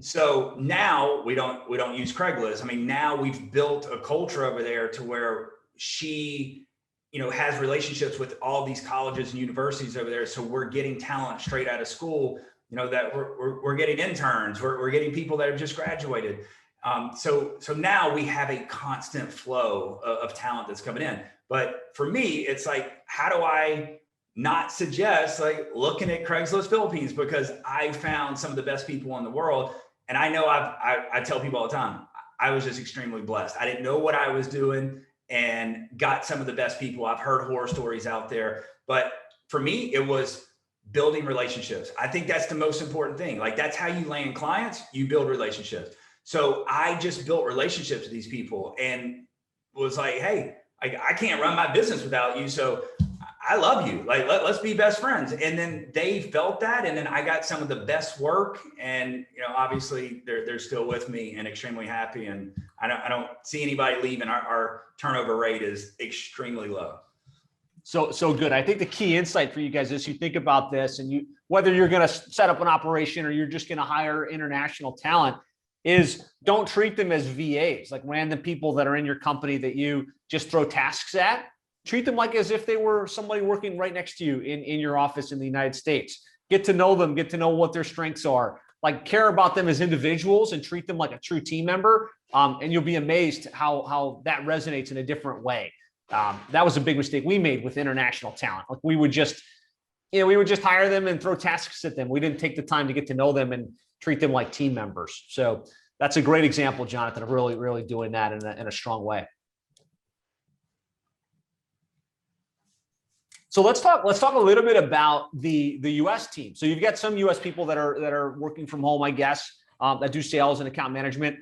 So now we don't use Craigslist. I mean, now we've built a culture over there to where she, has relationships with all these colleges and universities over there. So we're getting talent straight out of school, that we're getting interns, we're getting people that have just graduated. So now we have a constant flow of talent that's coming in. But for me, it's like, how do I not suggest like looking at Craigslist Philippines, because I found some of the best people in the world. And I know I tell people all the time, I was just extremely blessed. I didn't know what I was doing and got some of the best people. I've heard horror stories out there, but for me, it was building relationships. I think that's the most important thing. Like that's how you land clients, you build relationships. So I just built relationships with these people and was like, hey, I can't run my business without you. So I love you. Like, let's be best friends. And then they felt that. And then I got some of the best work. And, obviously they're still with me and extremely happy. And I don't see anybody leaving. Our turnover rate is extremely low. So good. I think the key insight for you guys is you think about this and whether you're going to set up an operation or you're just going to hire international talent, is don't treat them as VAs, like random people that are in your company that you just throw tasks at. Treat them like as if they were somebody working right next to you in your office in the United States. Get to know them, get to know what their strengths are, like care about them as individuals and treat them like a true team member. And you'll be amazed how that resonates in a different way. That was a big mistake we made with international talent. Like we would just hire them and throw tasks at them. We didn't take the time to get to know them and treat them like team members. So that's a great example, Jonathan, of really, really doing that in a strong way. So let's talk a little bit about the US team. So you've got some US people that are working from home, I guess, that do sales and account management.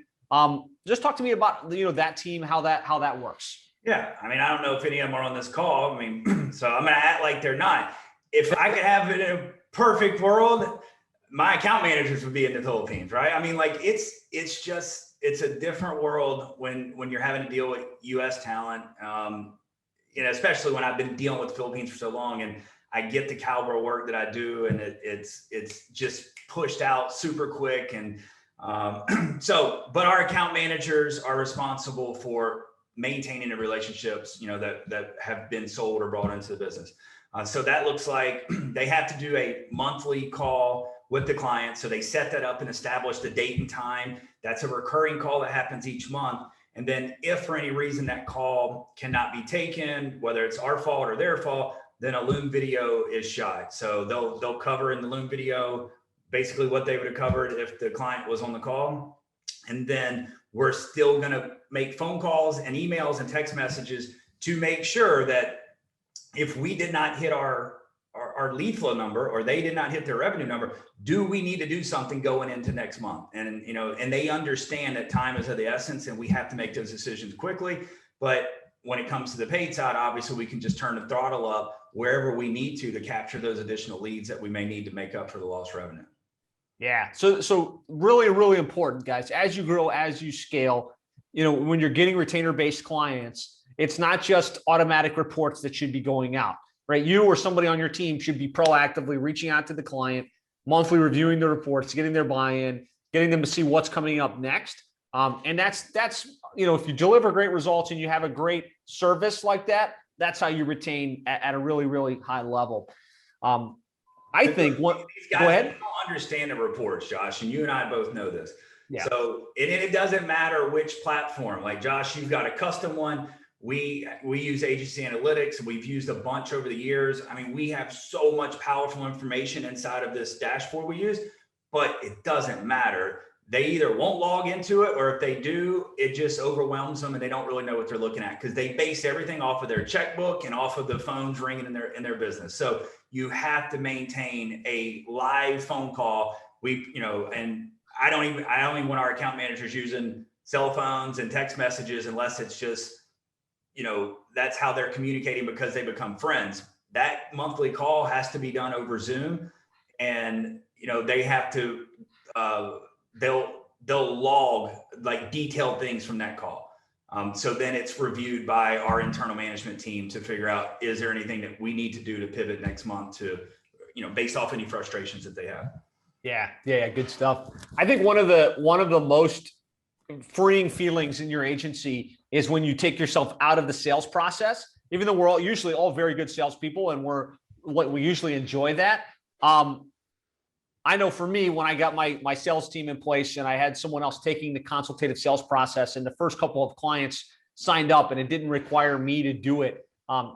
Just talk to me about that team, how that works. Yeah, I mean, I don't know if any of them are on this call. I mean, so I'm gonna act like they're not. If I could have it in a perfect world, my account managers would be in the Philippines, right? I mean, like it's a different world when you're having to deal with US talent. Especially when I've been dealing with the Philippines for so long and I get the caliber of work that I do and it's just pushed out super quick. And but our account managers are responsible for maintaining the relationships, that have been sold or brought into the business. So that looks like they have to do a monthly call with the client. So they set that up and establish the date and time. That's a recurring call that happens each month. And then if for any reason that call cannot be taken, whether it's our fault or their fault, then a Loom video is shot. So they'll cover in the Loom video basically what they would have covered if the client was on the call. And then we're still going to make phone calls and emails and text messages to make sure that if we did not hit our lead flow number, or they did not hit their revenue number, do we need to do something going into next month? And, and they understand that time is of the essence and we have to make those decisions quickly. But when it comes to the paid side, obviously we can just turn the throttle up wherever we need to capture those additional leads that we may need to make up for the lost revenue. Yeah. So really, really important, guys, as you grow, as you scale, when you're getting retainer-based clients, it's not just automatic reports that should be going out, right? You or somebody on your team should be proactively reaching out to the client, monthly reviewing the reports, getting their buy-in, getting them to see what's coming up next. And that's if you deliver great results and you have a great service like that, that's how you retain at a really, really high level. I think these guys, go ahead. Don't understand the reports, Josh, and you and I both know this. Yeah. So it doesn't matter which platform. Like Josh, you've got a custom one. We use agency analytics. We've used a bunch over the years. I mean, we have so much powerful information inside of this dashboard we use, but it doesn't matter. They either won't log into it, or if they do, it just overwhelms them and they don't really know what they're looking at because they base everything off of their checkbook and off of the phones ringing in their business. So you have to maintain a live phone call. And I don't even want our account managers using cell phones and text messages unless it's just, that's how they're communicating because they become friends. That monthly call has to be done over Zoom, and they have to they'll log like detailed things from that call. So then it's reviewed by our internal management team to figure out, is there anything that we need to do to pivot next month to, based off any frustrations that they have. Yeah. Good stuff. I think one of the most freeing feelings in your agency is when you take yourself out of the sales process, even though we're usually all very good salespeople and we usually enjoy that. I know for me, when I got my sales team in place and I had someone else taking the consultative sales process, and the first couple of clients signed up and it didn't require me to do it.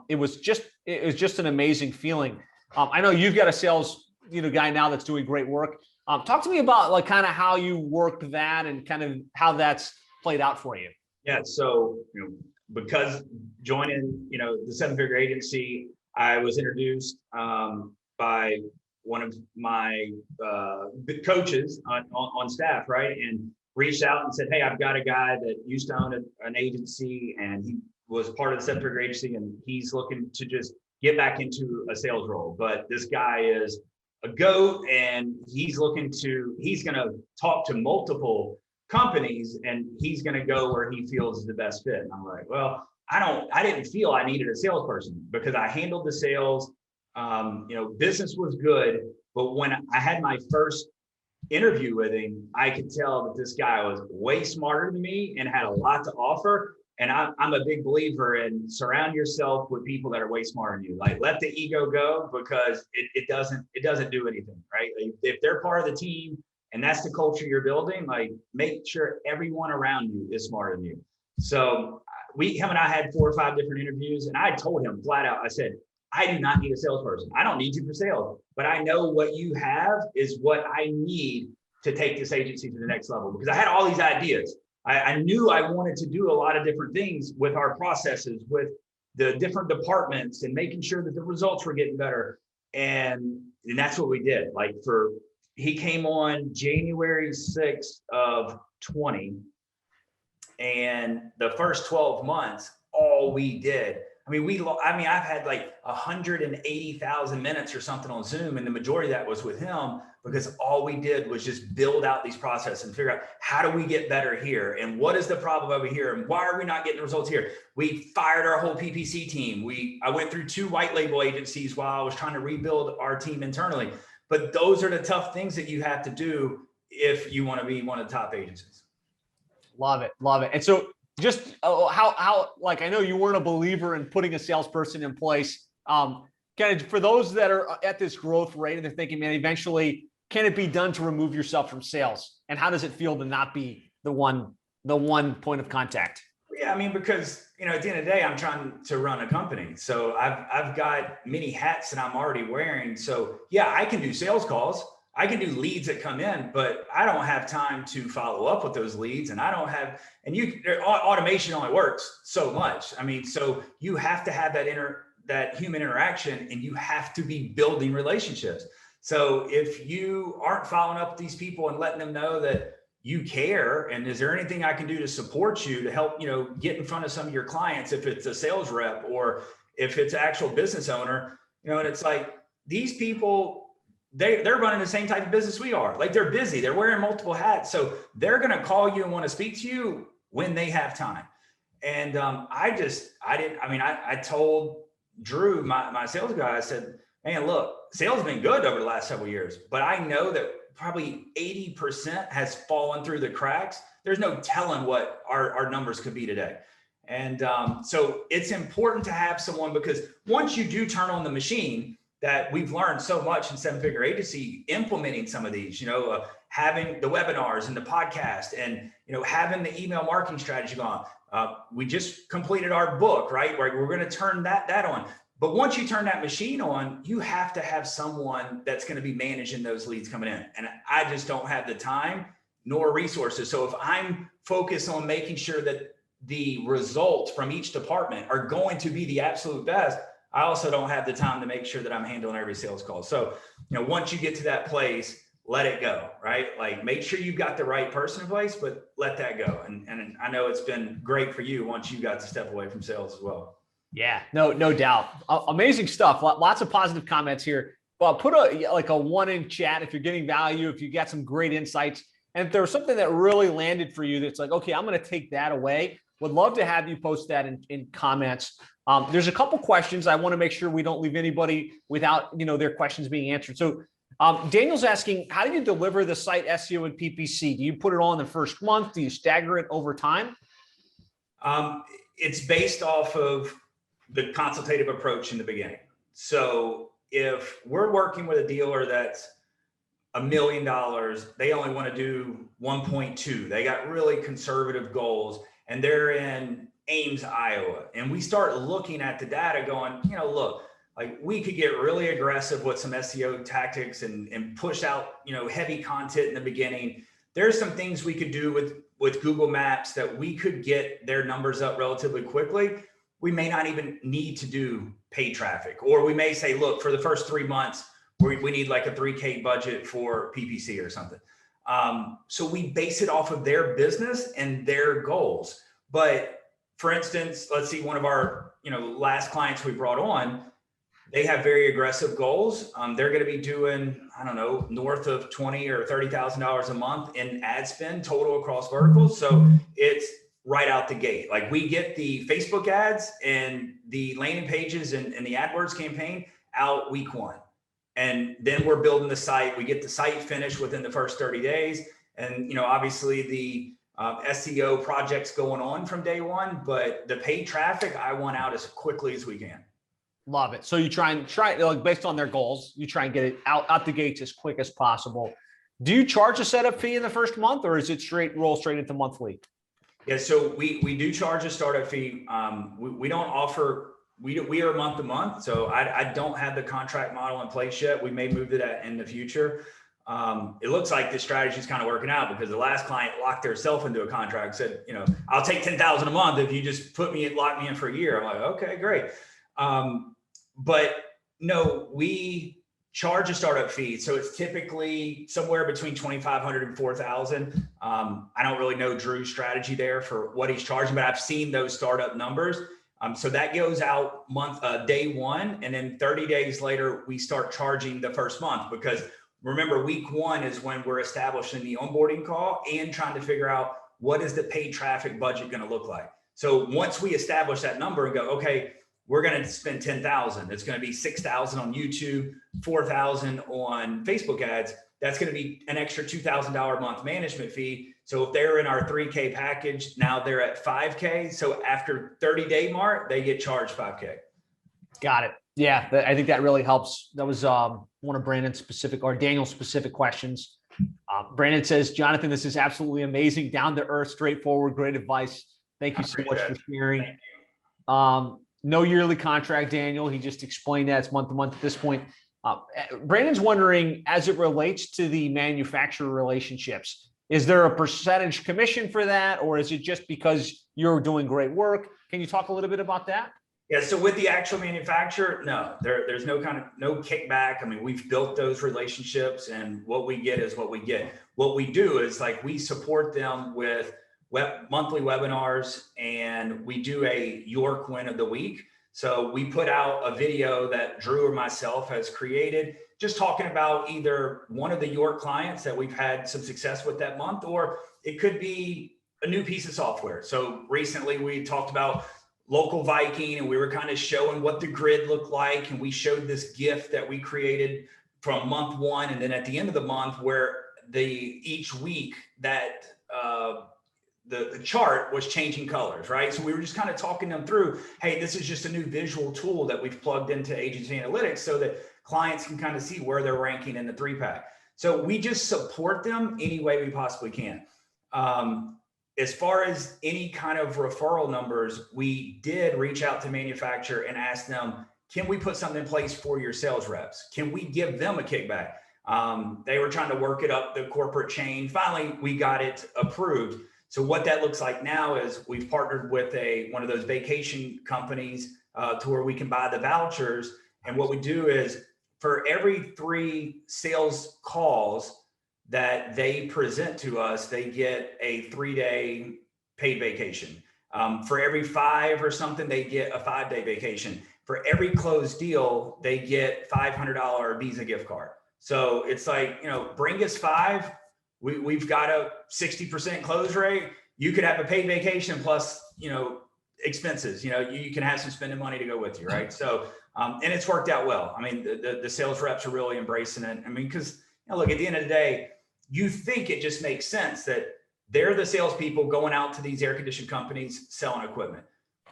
It was just an amazing feeling. I know you've got a sales guy now that's doing great work. Talk to me about like kind of how you work that and kind of how that's played out for you. Yeah. So, because joining, the seven-figure agency, I was introduced by one of my coaches on staff, right? And reached out and said, hey, I've got a guy that used to own an agency and he was part of the seven-figure agency and he's looking to just get back into a sales role. But this guy is a GOAT and he's going to talk to multiple companies and he's going to go where he feels is the best fit. And I'm like, well, I didn't feel I needed a salesperson because I handled the sales. Business was good, but when I had my first interview with him, I could tell that this guy was way smarter than me and had a lot to offer. And I'm a big believer in surround yourself with people that are way smarter than you. Like, let the ego go because it doesn't do anything, right? Like, if they're part of the team and that's the culture you're building, like, make sure everyone around you is smarter than you. So him and I had 4 or 5 different interviews, and I told him flat out, I said, I do not need a salesperson. I don't need you for sales, but I know what you have is what I need to take this agency to the next level, because I had all these ideas. I knew I wanted to do a lot of different things with our processes, with the different departments and making sure that the results were getting better. And that's what we did. He came on January 6th of 20. And the first 12 months, all we did, I've had like 180,000 minutes or something on Zoom, and the majority of that was with him because all we did was just build out these processes and figure out how do we get better here and what is the problem over here and why are we not getting the results here. We fired our whole PPC team. I went through 2 white label agencies while I was trying to rebuild our team internally. But those are the tough things that you have to do if you want to be one of the top agencies. Love it. And so how like, I know you weren't a believer in putting a salesperson in place. Kind of for those that are at this growth rate and they're thinking, man, eventually, can it be done to remove yourself from sales? And how does it feel to not be the one point of contact? Yeah, I mean, because at the end of the day, I'm trying to run a company, so I've got many hats that I'm already wearing. So yeah, I can do sales calls, I can do leads that come in, but I don't have time to follow up with those leads, and I don't have. And automation only works so much. I mean, so you have to have that human interaction, and you have to be building relationships. So if you aren't following up with these people and letting them know that you care, and is there anything I can do to support you to help, get in front of some of your clients, if it's a sales rep or if it's an actual business owner, and it's like, these people, they're running the same type of business we are. Like, they're busy, they're wearing multiple hats. So they're going to call you and want to speak to you when they have time. And I told Drew, my sales guy, I said, man, look, sales has been good over the last several years, but I know that probably 80% has fallen through the cracks. There's no telling what our numbers could be today. And so it's important to have someone, because once you do turn on the machine, that we've learned so much in Seven Figure Agency, implementing some of these, having the webinars and the podcast, and, having the email marketing strategy on. We just completed our book, right? We're going to turn that on. But once you turn that machine on, you have to have someone that's going to be managing those leads coming in. And I just don't have the time nor resources. So if I'm focused on making sure that the results from each department are going to be the absolute best, I also don't have the time to make sure that I'm handling every sales call. So, once you get to that place, let it go, right? Like, make sure you've got the right person in place, but let that go. And I know it's been great for you once you got to step away from sales as well. Yeah, no doubt. Amazing stuff. Lots of positive comments here. But put a one in chat if you're getting value, if you got some great insights. And if there was something that really landed for you that's like, okay, I'm going to take that away, would love to have you post that in comments. There's a couple questions. I want to make sure we don't leave anybody without their questions being answered. So Daniel's asking, how do you deliver the site SEO and PPC? Do you put it all in the first month? Do you stagger it over time? It's based off of the consultative approach in the beginning. So if we're working with a dealer that's $1 million, they only want to do 1.2. They got really conservative goals, and they're in Ames, Iowa. And we start looking at the data going, look, like, we could get really aggressive with some SEO tactics and push out, heavy content in the beginning. There's some things we could do with Google Maps that we could get their numbers up relatively quickly. We may not even need to do paid traffic, or we may say, look, for the first 3 months, we need like a $3K budget for PPC or something. So we base it off of their business and their goals. But for instance, let's see, one of our, last clients we brought on, they have very aggressive goals. They're going to be doing, north of $20,000 or $30,000 a month in ad spend total across verticals. So it's right out the gate. Like, we get the Facebook ads and the landing pages and the AdWords campaign out week 1. And then we're building the site. We get the site finished within the first 30 days. And, obviously the SEO projects going on from day 1, but the paid traffic I want out as quickly as we can. Love it. So you try like, based on their goals, you try and get it out the gates as quick as possible. Do you charge a setup fee in the first month, or is it roll straight into monthly? Yeah, so we do charge a startup fee. We don't offer, we are month to month. So I don't have the contract model in place yet. We may move to that in the future. It looks like this strategy is kind of working out, because the last client locked themselves into a contract, said, I'll take 10,000 a month if you just lock me in for a year. I'm like, okay, great. But no, we charge a startup fee. So it's typically somewhere between 2,500 and 4,000. I don't really know Drew's strategy there for what he's charging, but I've seen those startup numbers. So that goes out day 1, and then 30 days later, we start charging the first month, because remember, week 1 is when we're establishing the onboarding call and trying to figure out what is the paid traffic budget going to look like. So once we establish that number and go, okay, we're going to spend 10,000. It's going to be 6,000 on YouTube, 4,000 on Facebook ads. That's going to be an extra $2,000 a month management fee. So if they're in our 3K package, now they're at 5K. So after 30-day mark, they get charged 5K. Got it. Yeah, I think that really helps. That was one of Brandon's specific or Daniel's specific questions. Brandon says, Jonathan, this is absolutely amazing. Down to earth, straightforward, great advice. Thank you so much for sharing. No yearly contract, Daniel. He just explained that it's month to month at this point. Brandon's wondering, as it relates to the manufacturer relationships, is there a percentage commission for that, or is it just because you're doing great work? Can you talk a little bit about that? Yeah, so with the actual manufacturer, no, there's no kickback. I mean, we've built those relationships, and what we get is what we get. What we do is we support them with monthly webinars, and we do a York win of the week. So we put out a video that Drew or myself has created, just talking about either one of the York clients that we've had some success with that month, or it could be a new piece of software. So recently we talked about local Viking, and we were kind of showing what the grid looked like. And we showed this GIF that we created from month one. And then at the end of the month, where each week that the chart was changing colors, right? So we were just kind of talking them through, hey, this is just a new visual tool that we've plugged into agency analytics so that clients can kind of see where they're ranking in the 3-pack. So we just support them any way we possibly can. As far as any kind of referral numbers, we did reach out to manufacturer and ask them, can we put something in place for your sales reps? Can we give them a kickback? They were trying to work it up the corporate chain. Finally, we got it approved. So what that looks like now is we've partnered with one of those vacation companies to where we can buy the vouchers. And what we do is for every 3 sales calls that they present to us, they get a 3-day paid vacation. For every 5 or something, they get a 5-day vacation. For every closed deal, they get $500 Visa gift card. So it's bring us 5. We've got a 60% close rate. You could have a paid vacation plus, expenses. You can have some spending money to go with you, right? So, and it's worked out well. I mean, the sales reps are really embracing it. I mean, because look, at the end of the day, you think it just makes sense that they're the salespeople going out to these air conditioned companies selling equipment.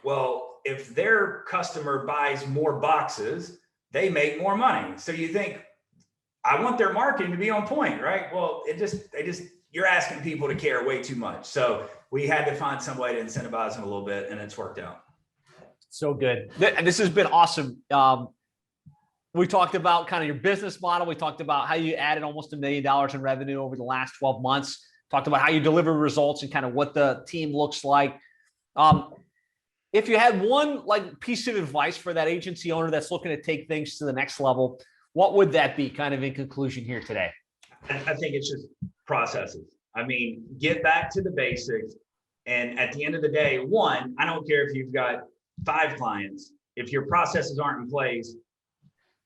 Well, if their customer buys more boxes, they make more money. So you think, I want their marketing to be on point, right? Well, you're asking people to care way too much. So we had to find some way to incentivize them a little bit, and it's worked out. So good. This has been awesome. We talked about kind of your business model. We talked about how you added almost $1 million in revenue over the last 12 months. Talked about how you deliver results and kind of what the team looks like. If you had one piece of advice for that agency owner that's looking to take things to the next level, what would that be, kind of in conclusion here today? I think it's just processes. I mean, get back to the basics. And at the end of the day, one, I don't care if you've got 5 clients. If your processes aren't in place,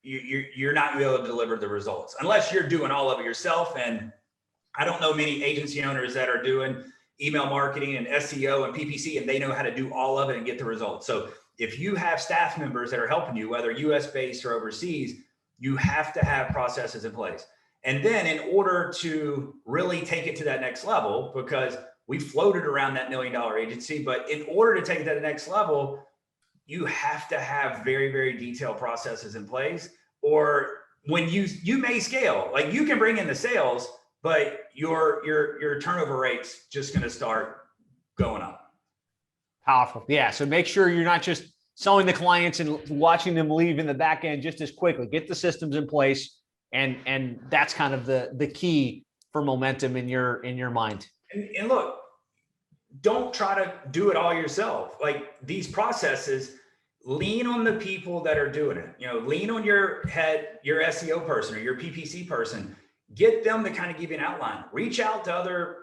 you're not going to be able to deliver the results unless you're doing all of it yourself. And I don't know many agency owners that are doing email marketing and SEO and PPC, and they know how to do all of it and get the results. So if you have staff members that are helping you, whether US based or overseas, you have to have processes in place. And then in order to really take it to that next level, because we floated around that $1 million agency, but in order to take it to the next level, you have to have very, very detailed processes in place. Or when you may scale, you can bring in the sales, but your turnover rate's just going to start going up. Powerful. Yeah. So make sure you're not just selling the clients and watching them leave in the back end just as quickly. Get the systems in place. And that's kind of the key for momentum in your mind. And look, don't try to do it all yourself. These processes, lean on the people that are doing it. Lean on your SEO person or your PPC person. Get them to kind of give you an outline. Reach out to other,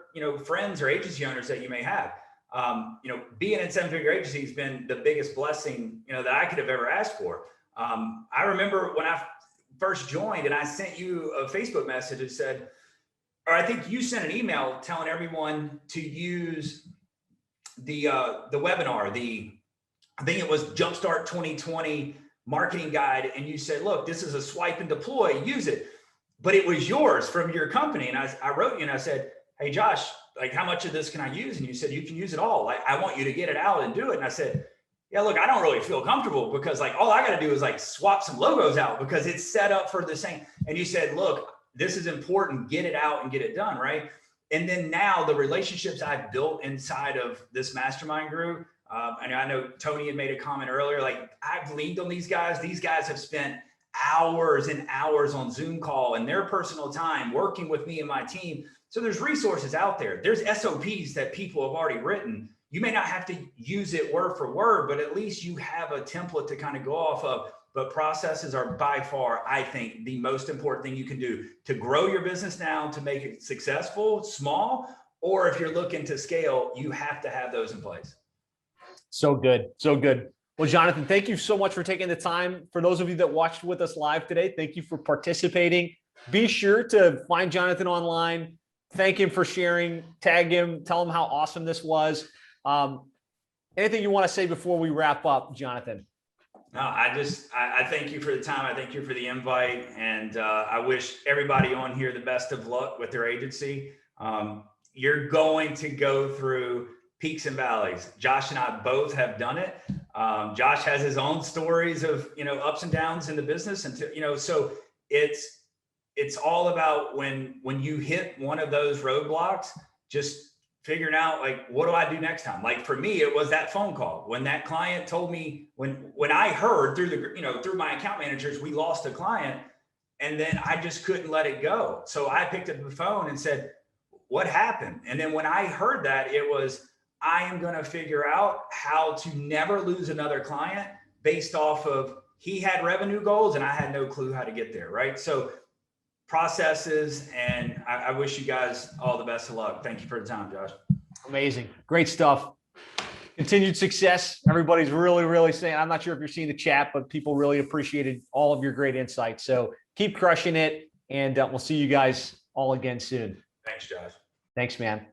friends or agency owners that you may have. Being in 7-figure agency has been the biggest blessing, that I could have ever asked for. I remember when I first joined and I sent you a Facebook message that said, or I think you sent an email telling everyone to use the webinar, I think it was Jumpstart 2020 marketing guide. And you said, look, this is a swipe and deploy, use it. But it was yours from your company. And I wrote you and I said, hey, Josh, like, how much of this can I use? And you said, you can use it all. Like, I want you to get it out and do it. And I said, yeah, look, I don't really feel comfortable because like, all I got to do is like swap some logos out because it's set up for the same. And you said, look, this is important, get it out and get it done. Right. And then now the relationships I've built inside of this mastermind group, and I know Tony had made a comment earlier, like I've leaned on these guys. These guys have spent hours and hours on Zoom call and their personal time working with me and my team. So there's resources out there. There's SOPs that people have already written. You may not have to use it word for word, but at least you have a template to kind of go off of. But processes are by far, I think, the most important thing you can do to grow your business now, to make it successful, small, or if you're looking to scale, you have to have those in place. So good. So good. Well, Jonathan, thank you so much for taking the time. For those of you that watched with us live today, thank you for participating. Be sure to find Jonathan online, thank him for sharing, tag him, tell him how awesome this was. Anything you want to say before we wrap up, Jonathan? No, I thank you for the time. I thank you for the invite. And I wish everybody on here the best of luck with their agency. You're going to go through peaks and valleys. Josh and I both have done it. Josh has his own stories of, ups and downs in the business. And, so it's all about when you hit one of those roadblocks, just figuring out like, what do I do next time? Like for me, it was that phone call when that client told me, when I heard through through my account managers, we lost a client, and then I just couldn't let it go. So I picked up the phone and said, what happened? And then when I heard that, it was, I am going to figure out how to never lose another client based off of he had revenue goals and I had no clue how to get there. Right. So processes, and I wish you guys all the best of luck. Thank you for the time, Josh. Amazing. Great stuff. Continued success. Everybody's really, really saying, I'm not sure if you're seeing the chat, but people really appreciated all of your great insights. So keep crushing it, and we'll see you guys all again soon. Thanks, Josh. Thanks, man.